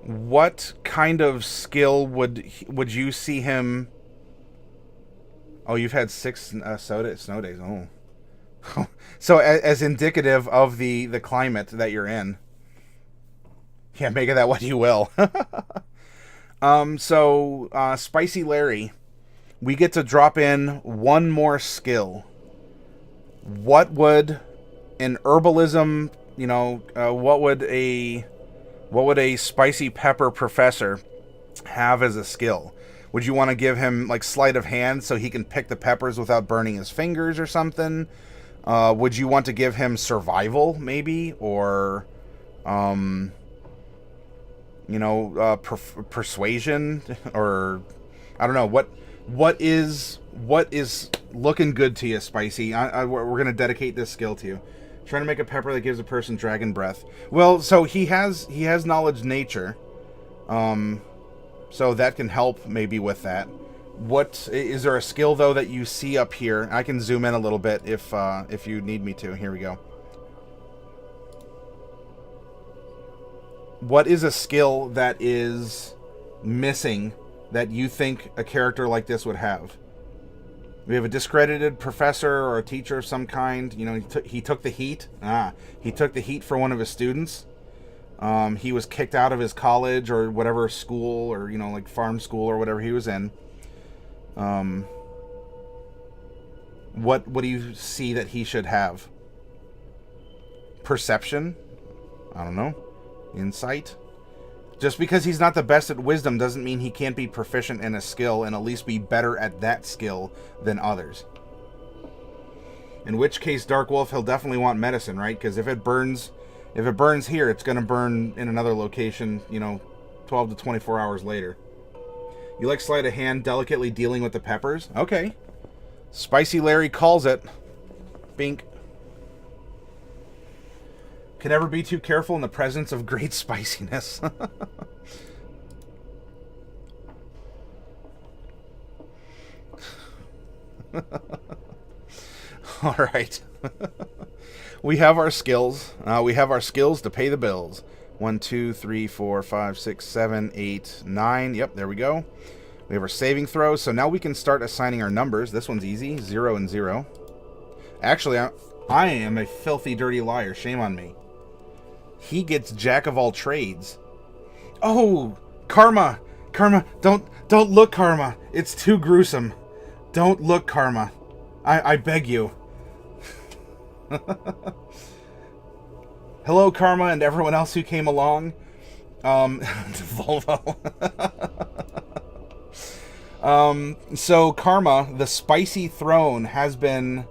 What kind of skill would you see him... Oh, you've had 6 snow days. Oh. So as indicative of the climate that you're in. Yeah, make of that what you will. So Spicy Larry, we get to drop in one more skill. What would an herbalism, what would a spicy pepper professor have as a skill? Would you want to give him like sleight of hand so he can pick the peppers without burning his fingers or something? Would you want to give him survival maybe, or persuasion, or I don't know, what is looking good to you, Spicy? We're gonna dedicate this skill to you. Trying to make a pepper that gives a person dragon breath. Well, so he has knowledge nature, so that can help maybe with that. What is there a skill though that you see up here? I can zoom in a little bit if you need me to. Here we go. What is a skill that is missing that you think a character like this would have? We have a discredited professor or a teacher of some kind. He took the heat. He took the heat for one of his students. He was kicked out of his college or whatever school, or like farm school or whatever he was in. What do you see that he should have? Perception? I don't know. Insight? Just because he's not the best at wisdom doesn't mean he can't be proficient in a skill and at least be better at that skill than others. In which case, Dark Wolf, he'll definitely want medicine, right? Because if it burns here, it's going to burn in another location, 12 to 24 hours later. You like sleight of hand, delicately dealing with the peppers? Okay. Spicy Larry calls it. Bink. Can never be too careful in the presence of great spiciness. All right. We have our skills. We have our skills to pay the bills. 1, 2, 3, 4, 5, 6, 7, 8, 9. Yep, there we go. We have our saving throws. So now we can start assigning our numbers. This one's easy. 0 and 0. Actually, I am a filthy, dirty liar. Shame on me. He gets jack of all trades. Oh, Karma. Karma, don't look, Karma. It's too gruesome. Don't look, Karma. I beg you. Hello, Karma, and everyone else who came along. Volvo. So, Karma, the spicy throne has been...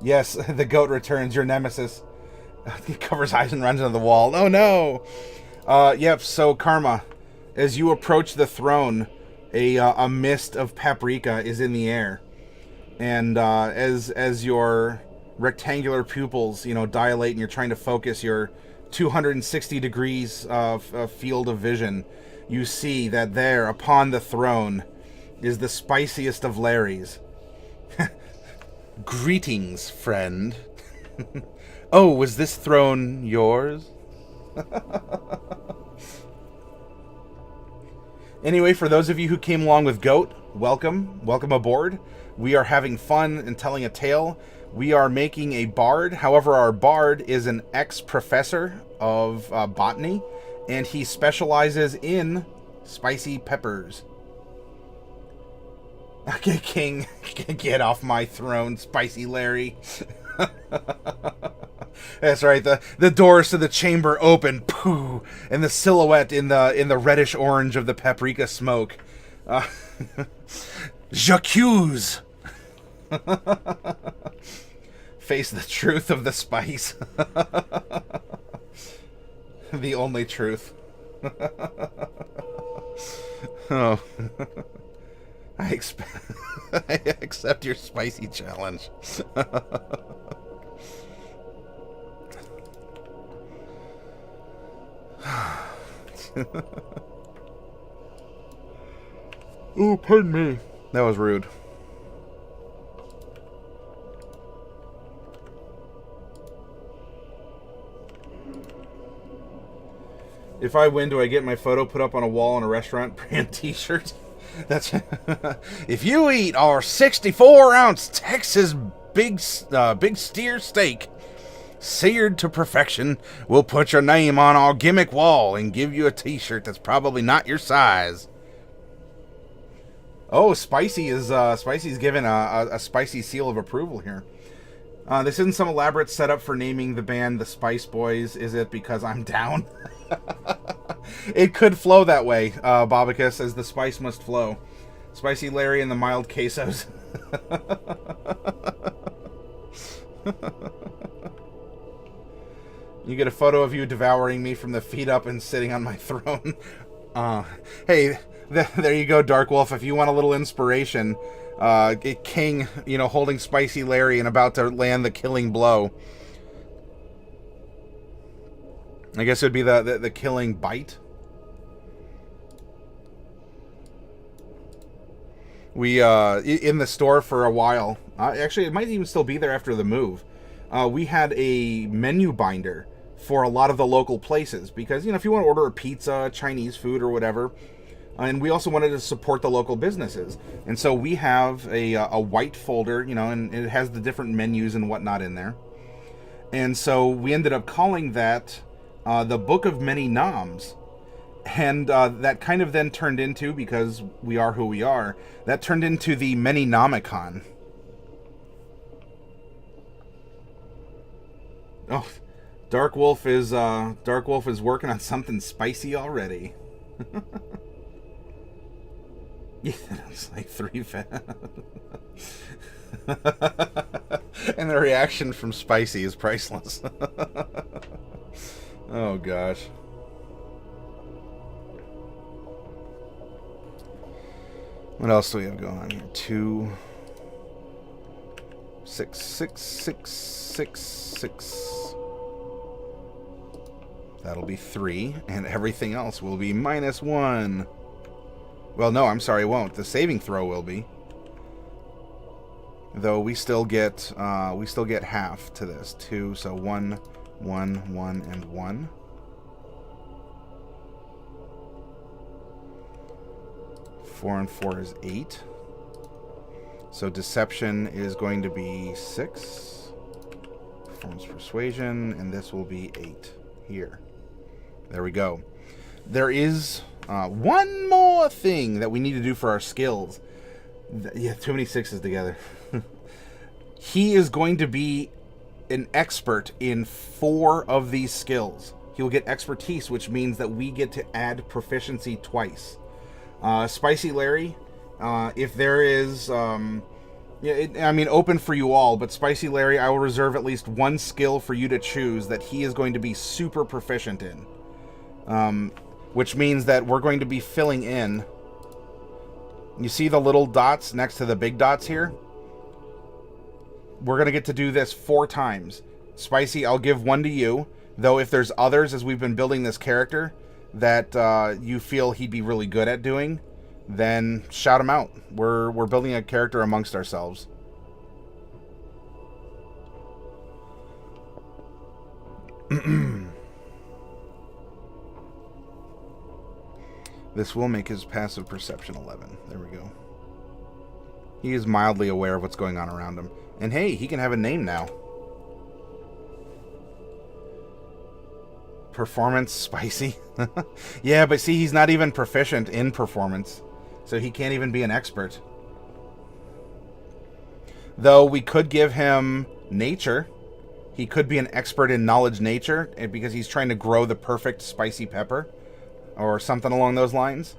Yes, the goat returns, your nemesis. He covers eyes and runs into the wall. Oh, no! Yep, so, Karma, as you approach the throne, a mist of paprika is in the air. And as your rectangular pupils, dilate and you're trying to focus your 260 degrees of field of vision, you see that there, upon the throne, is the spiciest of Larrys. Greetings, friend. Oh, was this throne yours? Anyway, for those of you who came along with Goat, welcome. Welcome aboard. We are having fun and telling a tale. We are making a bard. However, our bard is an ex-professor of botany, and he specializes in spicy peppers. Okay, King, get off my throne, Spicy Larry. That's right. The doors to the chamber open, pooh, and the silhouette in the reddish orange of the paprika smoke. J'accuse. Face the truth of the spice. The only truth. Oh. I accept your spicy challenge. Oh, pardon me. That was rude. If I win, do I get my photo put up on a wall in a restaurant brand t-shirt? That's if you eat our 64-ounce Texas big steer steak, seared to perfection, we'll put your name on our gimmick wall and give you a t-shirt that's probably not your size. Oh, Spicy's given a spicy seal of approval here. This isn't some elaborate setup for naming the band the Spice Boys, is it? Because I'm down. It could flow that way, Bobicus, as the spice must flow. Spicy Larry and the mild quesos. You get a photo of you devouring me from the feet up and sitting on my throne. Hey, there you go, Dark Wolf. If you want a little inspiration, King, holding Spicy Larry and about to land the killing blow. I guess it would be the killing bite. We, in the store for a while, actually it might even still be there after the move, we had a menu binder for a lot of the local places, because, if you want to order a pizza, Chinese food, or whatever, and we also wanted to support the local businesses, and so we have a white folder, and it has the different menus and whatnot in there, and so we ended up calling that the Book of Many Noms. And that kind of then turned into, because we are who we are, that turned into the Many-Nomicon. Oh, Dark Wolf is working on something spicy already. Yeah, it's like 3 fat. And the reaction from Spicy is priceless. Oh gosh. What else do we have going on here? 2, 6, 6, 6, 6, 6. That'll be 3, and everything else will be -1. Well, no, I'm sorry, it won't. The saving throw will be. Though we still get half to this. 2, so 1, 1, 1, and 1. 4 and 4 is 8. So deception is going to be 6. Performance persuasion, and this will be 8 here. There we go. There is one more thing that we need to do for our skills. Yeah, too many 6s together. He is going to be an expert in 4 of these skills. He'll get expertise, which means that we get to add proficiency twice. Spicy Larry, if there is, open for you all, but Spicy Larry, I will reserve at least one skill for you to choose that he is going to be super proficient in. Which means that we're going to be filling in. You see the little dots next to the big dots here? We're going to get to do this 4 times. Spicy, I'll give one to you. Though if there's others, as we've been building this character, that you feel he'd be really good at doing, then shout him out. We're building a character amongst ourselves. This will make his passive perception 11. There we go. He is mildly aware of what's going on around him. And hey, he can have a name now. Performance Spicy. Yeah, but see, he's not even proficient in performance. So he can't even be an expert. Though we could give him nature. He could be an expert in knowledge nature because he's trying to grow the perfect spicy pepper. Or something along those lines.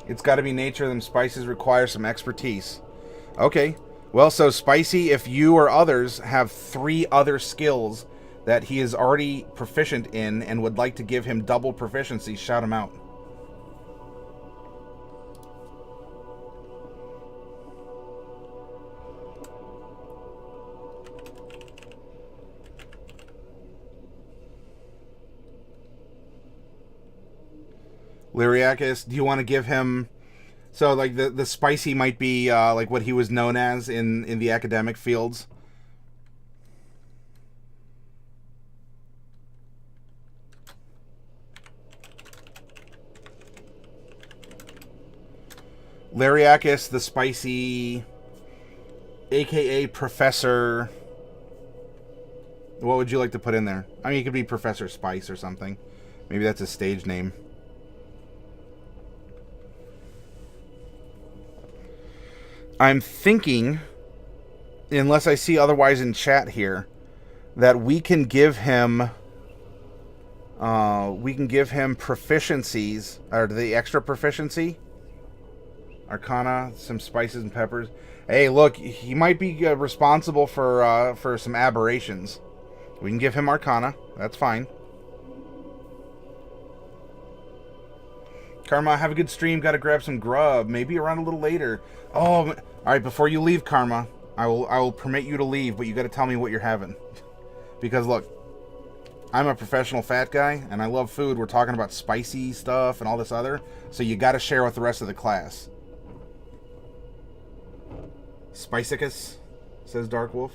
It's got to be nature. Them spices require some expertise. Okay. Well, so Spicy, if you or others have 3 other skills that he is already proficient in and would like to give him double proficiency, shout him out. Larriacus, do you want to give him... So, like, the Spicy might be, like, what he was known as in the academic fields. Larriacus, the Spicy, a.k.a. Professor... What would you like to put in there? I mean, it could be Professor Spice or something. Maybe that's a stage name. I'm thinking, unless I see otherwise in chat here, that we can give him proficiencies, or the extra proficiency. Arcana, some spices and peppers. Hey, look, he might be responsible for some aberrations. We can give him Arcana. That's fine. Karma, have a good stream. Got to grab some grub. Maybe around a little later. Oh, all right. Before you leave, Karma, I will permit you to leave, but you got to tell me what you're having. Because look, I'm a professional fat guy, and I love food. We're talking about spicy stuff and all this other, so you got to share with the rest of the class. Spicicus, says Dark Wolf.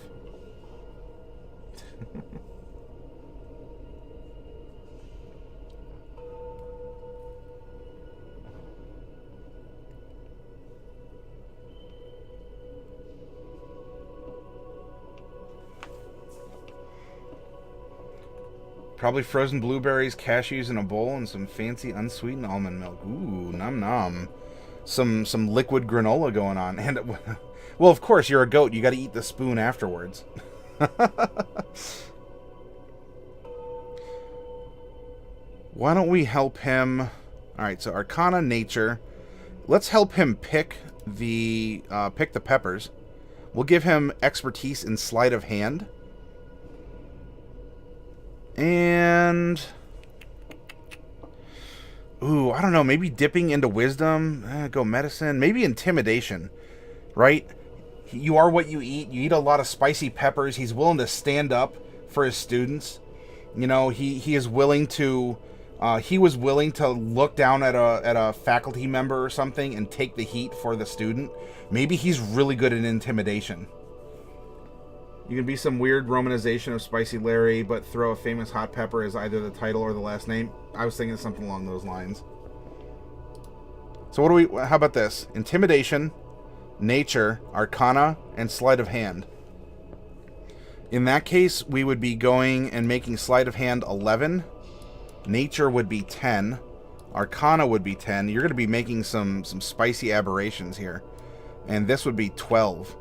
Probably frozen blueberries, cashews in a bowl, and some fancy unsweetened almond milk. Ooh, nom nom. Some liquid granola going on. And well, of course, you're a goat. You got to eat the spoon afterwards. Why don't we help him? All right, so Arcana, Nature. Let's help him pick the peppers. We'll give him expertise in sleight of hand. And ooh, I don't know, maybe dipping into wisdom, go medicine, maybe intimidation, right? You are what you eat. You eat a lot of spicy peppers. He's willing to stand up for his students. You know, he is willing to he was willing to look down at a faculty member or something and take the heat for the student. Maybe he's really good at intimidation. You can be some weird romanization of Spicy Larry, but throw a famous hot pepper as either the title or the last name. I was thinking something along those lines. So what do we? How about this? Intimidation, Nature, Arcana, and Sleight of Hand. In that case, we would be going and making Sleight of Hand 11. Nature would be 10. Arcana would be 10. You're going to be making some spicy aberrations here. And this would be 12.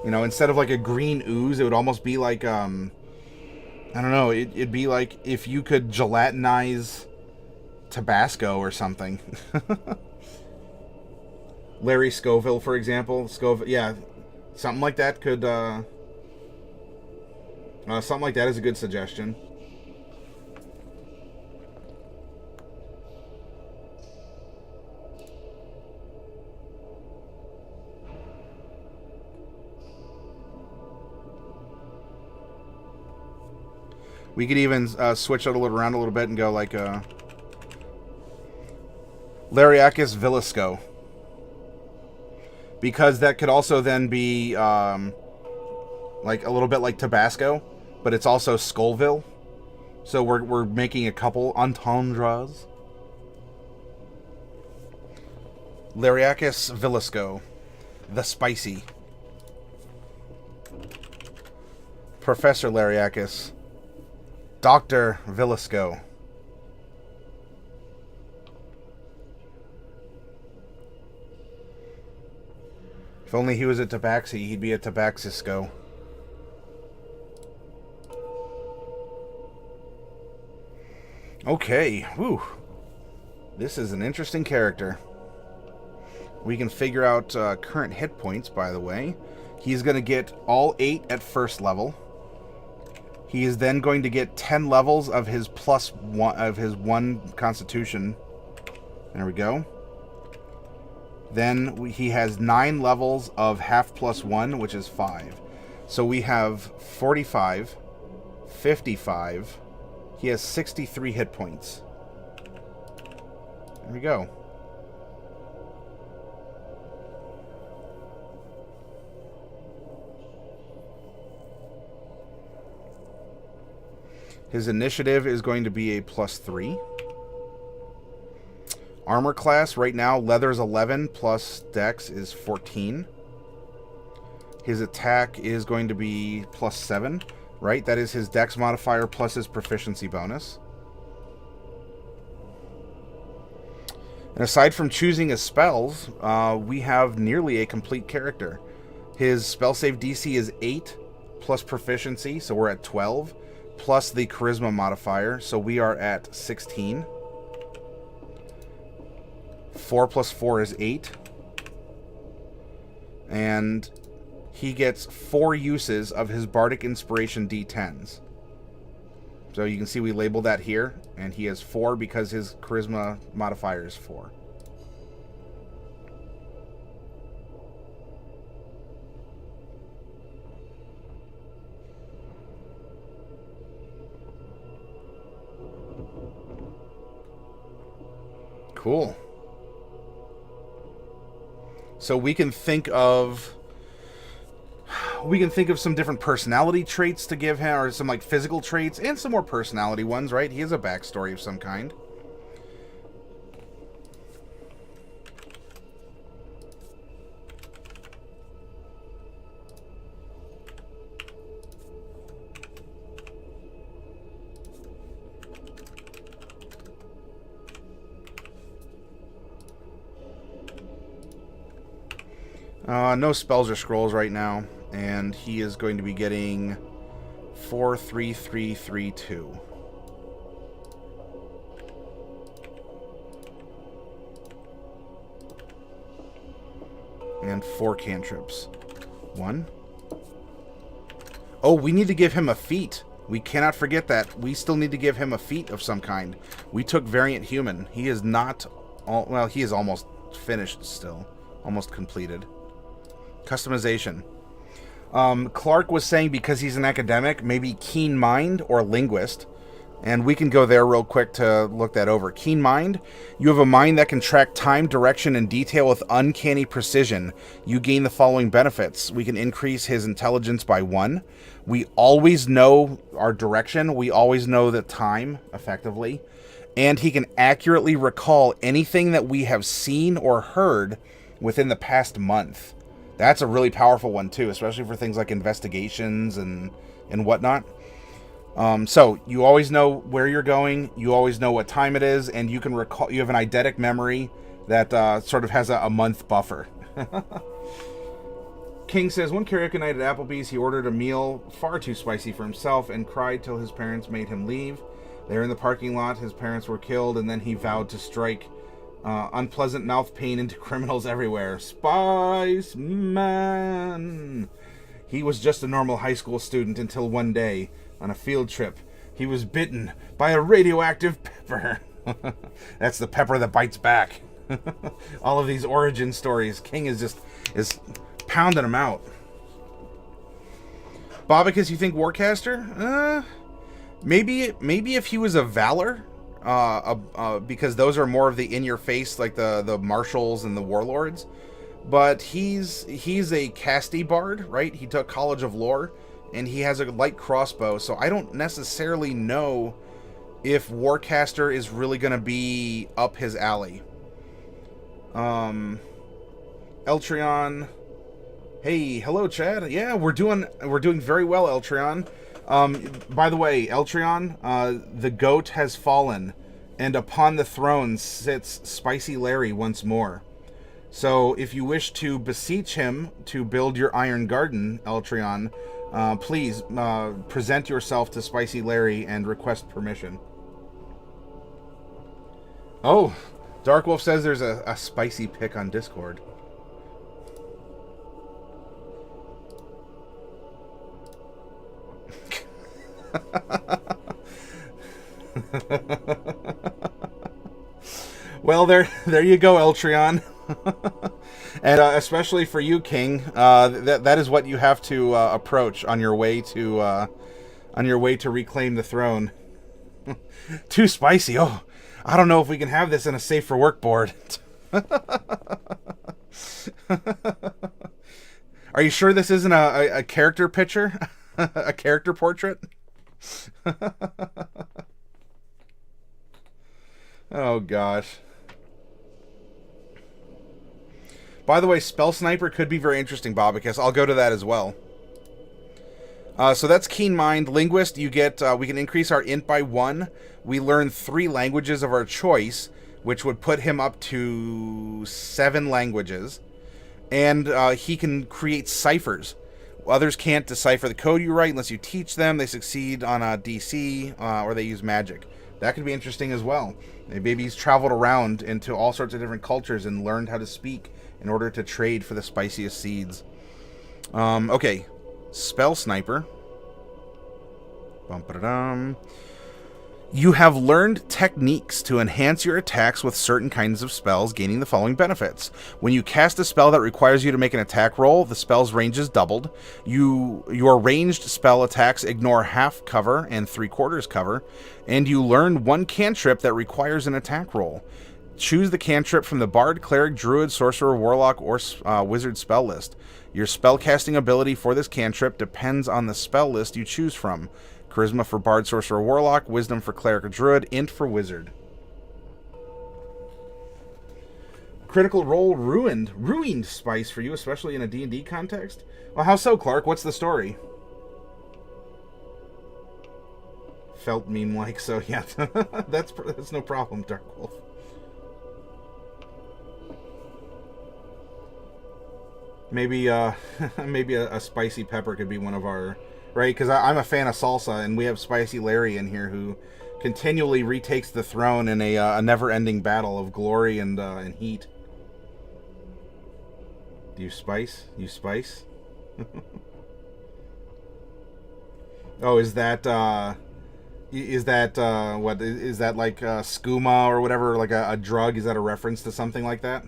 You know, instead of like a green ooze, it would almost be like, I don't know, it'd be like if you could gelatinize Tabasco or something. Larry Scoville, for example. Scoville, yeah, something like that could, something like that is a good suggestion. We could even switch it around a little bit and go like Larriacus Villesco. Because that could also then be like a little bit like Tabasco, but it's also Scoville. So we're making a couple entendres. Larriacus Villesco. The Spicy. Professor Larriacus. Dr. Villesco. If only he was a Tabaxi, he'd be a Tabaxisco. Okay, whew. This is an interesting character. We can figure out current hit points, by the way. He's going to get all 8 at first level. He is then going to get 10 levels of his +1 Constitution. There we go. Then he has 9 levels of half +1, which is 5. So we have 45, 55. He has 63 hit points. There we go. His initiative is going to be a +3. Armor class, right now, leather is 11, plus dex is 14. His attack is going to be +7, right? That is his dex modifier plus his proficiency bonus. And aside from choosing his spells, we have nearly a complete character. His spell save DC is 8 plus proficiency, so we're at 12. Plus the charisma modifier, so we are at 16. 4 plus 4 is 8. And he gets 4 uses of his Bardic Inspiration D10s. So you can see we labeled that here, and he has 4 because his charisma modifier is 4. Cool. So we can think of some different personality traits to give him, or some like physical traits and some more personality ones, right? He has a backstory of some kind. No spells or scrolls right now, and he is going to be getting 4-3-3-3-2. And 4 cantrips. 1. Oh, we need to give him a feat. We cannot forget that. We still need to give him a feat of some kind. We took Variant Human. He is not... well, he is almost finished still. Almost completed. Customization. Clark was saying because he's an academic, maybe Keen Mind or Linguist. And we can go there real quick to look that over. Keen Mind. You have a mind that can track time, direction, and detail with uncanny precision. You gain the following benefits. We can increase his intelligence by 1. We always know our direction. We always know the time, effectively. And he can accurately recall anything that we have seen or heard within the past month. That's a really powerful one, too, especially for things like investigations and whatnot. So you always know where you're going, you always know what time it is, and you can recall. You have an eidetic memory that sort of has a month buffer. King says, one karaoke night at Applebee's, he ordered a meal far too spicy for himself and cried till his parents made him leave. There in the parking lot, his parents were killed, and then he vowed to strike unpleasant mouth pain into criminals everywhere. Spice Man. He was just a normal high school student until one day, on a field trip, he was bitten by a radioactive pepper. That's the pepper that bites back. All of these origin stories. King is pounding them out. Bobicus, you think Warcaster? Maybe if he was a Valor, because those are more of the in-your-face, like the marshals and the warlords. But he's a casty bard, right? He took College of Lore. And he has a light crossbow, so I don't necessarily know if Warcaster is really going to be up his alley. Eltrion. Hey, hello, Chad. Yeah, we're doing very well, Eltrion. By the way, Eltrion, the goat has fallen, and upon the throne sits Spicy Larry once more. So if you wish to beseech him to build your iron garden, Eltrion, please present yourself to Spicy Larry and request permission. Oh, Darkwolf says there's a spicy pick on Discord. Well, there you go, Eltrion. And especially for you, King, that is what you have to approach on your way to reclaim the throne. Too spicy. Oh, I don't know if we can have this in a safe for work board. Are you sure this isn't a character picture? A character portrait? Oh gosh. By the way, Spell Sniper could be very interesting, Bobicus. I'll go to that as well. So that's Keen Mind. Linguist, you get, we can increase our int by 1. We learn 3 languages of our choice, which would put him up to 7 languages. And he can create ciphers. Others can't decipher the code you write unless you teach them. They succeed on a DC, or they use magic. That could be interesting as well. Maybe he's traveled around into all sorts of different cultures and learned how to speak in order to trade for the spiciest seeds. Okay. Spell Sniper. Bum-ba-da-dum. You have learned techniques to enhance your attacks with certain kinds of spells, gaining the following benefits. When you cast a spell that requires you to make an attack roll, the spell's range is doubled. Your ranged spell attacks ignore half cover and 3/4 cover, and you learn 1 cantrip that requires an attack roll. Choose the cantrip from the Bard, Cleric, Druid, Sorcerer, Warlock, or Wizard spell list. Your spellcasting ability for this cantrip depends on the spell list you choose from. Charisma for Bard, Sorcerer, Warlock, Wisdom for Cleric or Druid, Int for Wizard. Critical Role ruined. Ruined spice for you, especially in a D&D context? Well, how so, Clark? What's the story? Felt meme-like, so yeah. That's no problem, Darkwolf. Maybe maybe a spicy pepper could be one of our, right? Because I'm a fan of salsa, and we have Spicy Larry in here who continually retakes the throne in a never-ending battle of glory and heat. Do you spice? You spice? Oh, is that what is that like skooma or whatever, like a drug? Is that a reference to something like that?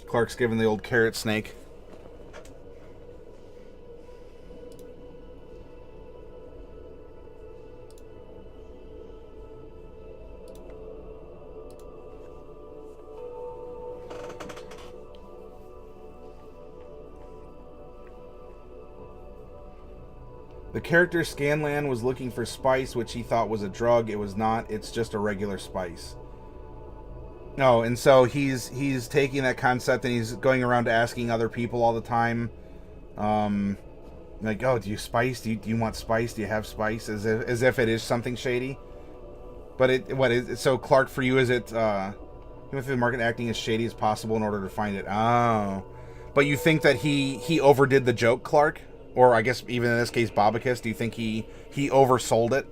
Clark's giving the old carrot snake. The character Scanlan was looking for spice, which he thought was a drug. It was not. It's just a regular spice. No, and so he's taking that concept and he's going around asking other people all the time, like, oh, do you spice? Do you want spice? Do you have spice? As if it is something shady. But so Clark, for you, is it he went through the market acting as shady as possible in order to find it? Oh, but you think that he overdid the joke, Clark? Or I guess even in this case, Bobicus, do you think he oversold it?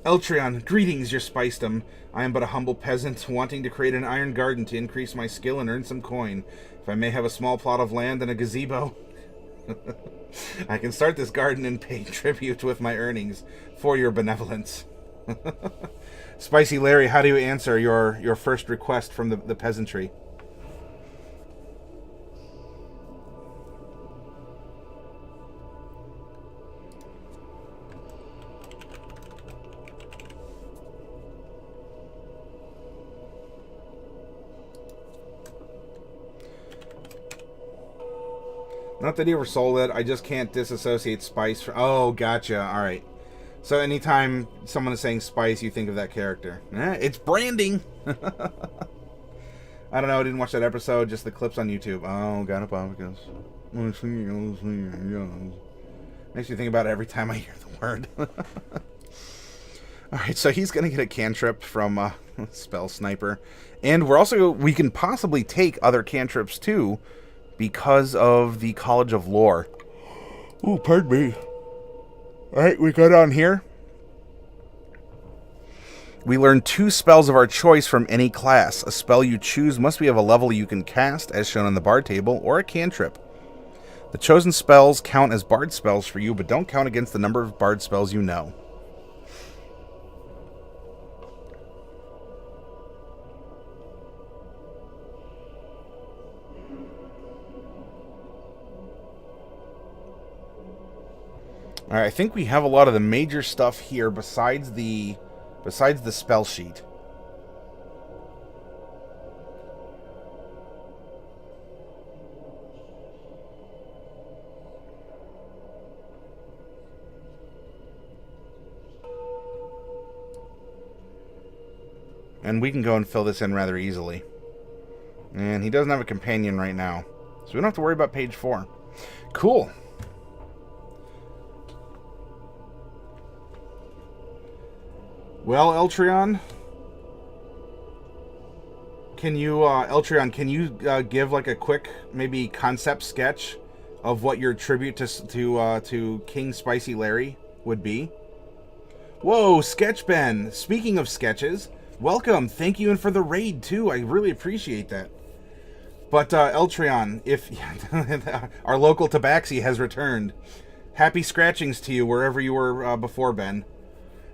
Eltrion, greetings, your spicedom. I am but a humble peasant, wanting to create an iron garden to increase my skill and earn some coin. If I may have a small plot of land and a gazebo, I can start this garden and pay tribute with my earnings for your benevolence. Spicy Larry, how do you answer your first request from the peasantry? Not that he ever sold it. I just can't disassociate spice from... Oh, gotcha. All right. So anytime someone is saying spice, you think of that character. It's branding. I don't know. I didn't watch that episode. Just the clips on YouTube. Oh, got it, Bobicus. Makes me think about it every time I hear the word. All right. So he's going to get a cantrip from Spell Sniper. And we can possibly take other cantrips too, because of the College of Lore. Ooh, pardon me. Alright, we go down here. We learn 2 spells of our choice from any class. A spell you choose must be of a level you can cast, as shown on the bard table, or a cantrip. The chosen spells count as bard spells for you, but don't count against the number of bard spells you know. Alright, I think we have a lot of the major stuff here besides the spell sheet. And we can go and fill this in rather easily. And he doesn't have a companion right now, so we don't have to worry about page 4. Cool. Well, Eltrion, can you give like a quick maybe concept sketch of what your tribute to King Spicy Larry would be? Whoa, Sketch Ben! Speaking of sketches, welcome. Thank you, and for the raid too. I really appreciate that. But Eltrion, if our local tabaxi has returned, happy scratchings to you wherever you were before, Ben.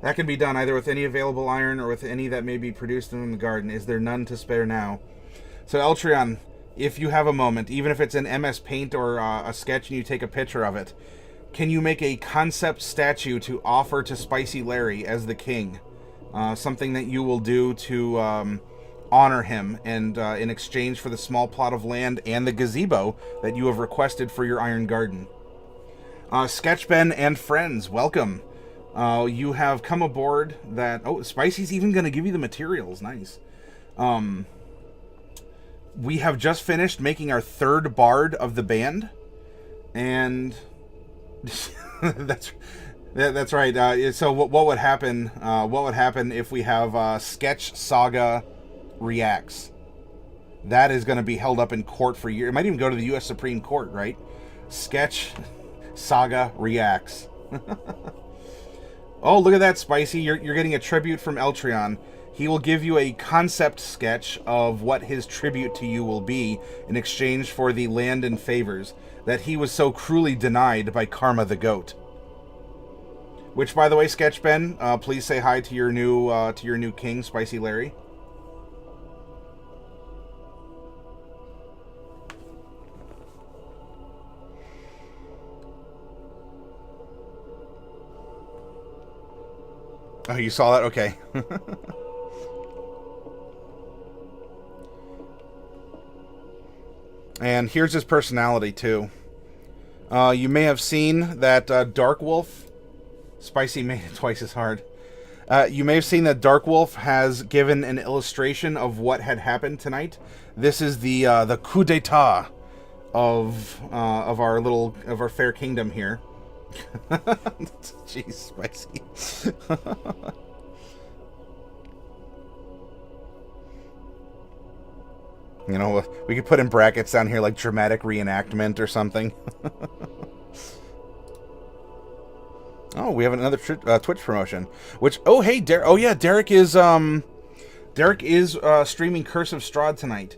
That can be done either with any available iron or with any that may be produced in the garden. Is there none to spare now? So, Eltrion, if you have a moment, even if it's an MS Paint or a sketch and you take a picture of it, can you make a concept statue to offer to Spicy Larry as the king? Something that you will do to honor him, and in exchange for the small plot of land and the gazebo that you have requested for your iron garden. Sketchben and friends, welcome. You have come aboard that... Oh, Spicy's even going to give you the materials. Nice. We have just finished making our 3rd bard of the band. And... that's right. So what would happen? What would happen if we have Sketch Saga Reacts? that is going to be held up in court for years. It might even go to the U.S. Supreme Court, right? Sketch Saga reacts. Oh, look at that, Spicy. You're getting a tribute from Eltrion. He will give you a concept sketch of what his tribute to you will be in exchange for the land and favors that he was so cruelly denied by Karma the Goat. Which, by the way, Sketch Ben, please say hi to your new king, Spicy Larry. Oh, you saw that? Okay. And here's his personality, too. You may have seen that Dark Wolf... Spicy made it twice as hard. You may have seen that Dark Wolf has given an illustration of what had happened tonight. This is the coup d'etat of our fair kingdom here. Jeez, Spicy. You know, we could put in brackets down here like dramatic reenactment or something. Oh, we have another Twitch promotion. Which, oh hey, Derek is streaming Curse of Strahd tonight.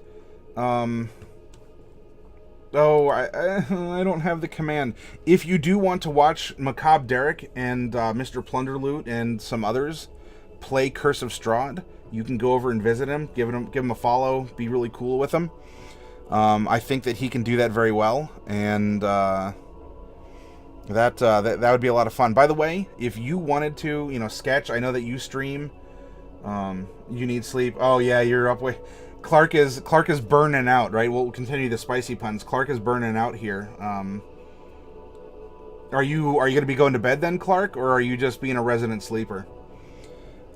Oh, I don't have the command. If you do want to watch Macabre Derek and Mr. Plunderloot and some others play Curse of Strahd, you can go over and visit him, give him a follow, be really cool with him. I think that he can do that very well, and that would be a lot of fun. By the way, if you wanted to, sketch, I know that you stream. You need sleep. Oh yeah, you're up way. Clark is burning out, right? We'll continue the spicy puns. Clark is burning out here. Are you going to be going to bed then, Clark, or are you just being a resident sleeper?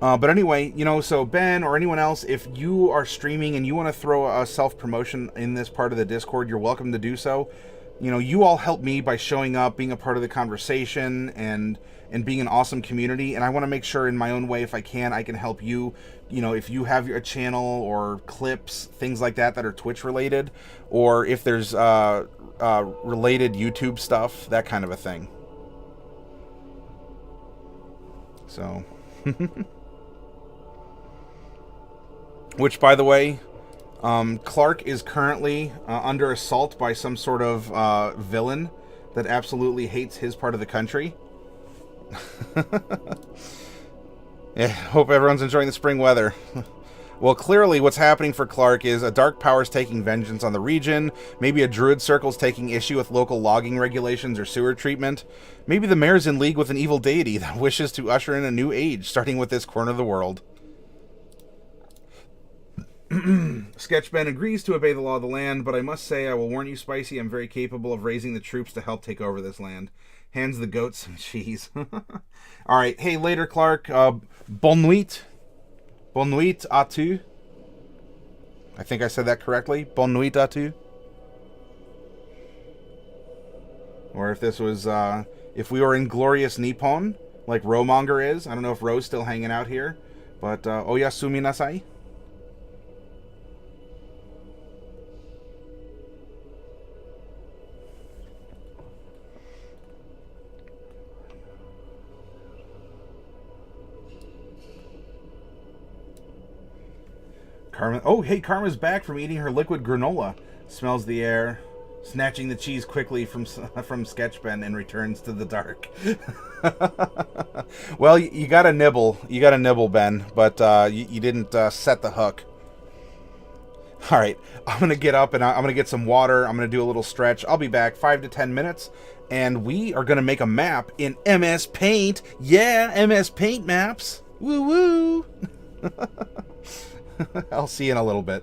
But anyway, so Ben or anyone else, if you are streaming and you want to throw a self-promotion in this part of the Discord, you're welcome to do so. You all help me by showing up, being a part of the conversation, and being an awesome community. And I want to make sure in my own way, if I can help you. If you have a channel or clips, things like that are Twitch related, or if there's related YouTube stuff, that kind of a thing. So... Which, by the way, Clark is currently under assault by some sort of villain that absolutely hates his part of the country. Yeah, hope everyone's enjoying the spring weather. Well, clearly what's happening for Clark is a dark power's taking vengeance on the region. Maybe a druid circle's taking issue with local logging regulations or sewer treatment. Maybe the mayor's in league with an evil deity that wishes to usher in a new age, starting with this corner of the world. Sketchben agrees to obey the law of the land, but I must say, I will warn you, Spicy, I'm very capable of raising the troops to help take over this land. Hands the goat some cheese. Alright, hey, later, Clark. Bonne nuit. Bonne nuit à tu. I think I said that correctly. Bonne nuit à tu. Or if this was, if we were in glorious Nippon, like Romonger is. I don't know if Ro's still hanging out here, but oyasumi nasai. Karma. Oh, hey, Karma's back from eating her liquid granola. Smells the air, snatching the cheese quickly from Sketchben, and returns to the dark. Well, you got to nibble. You got to nibble, Ben, but you didn't set the hook. All right, I'm going to get up and I'm going to get some water. I'm going to do a little stretch. I'll be back 5 to 10 minutes, and we are going to make a map in MS Paint. Yeah, MS Paint maps. Woo-woo. I'll see you in a little bit.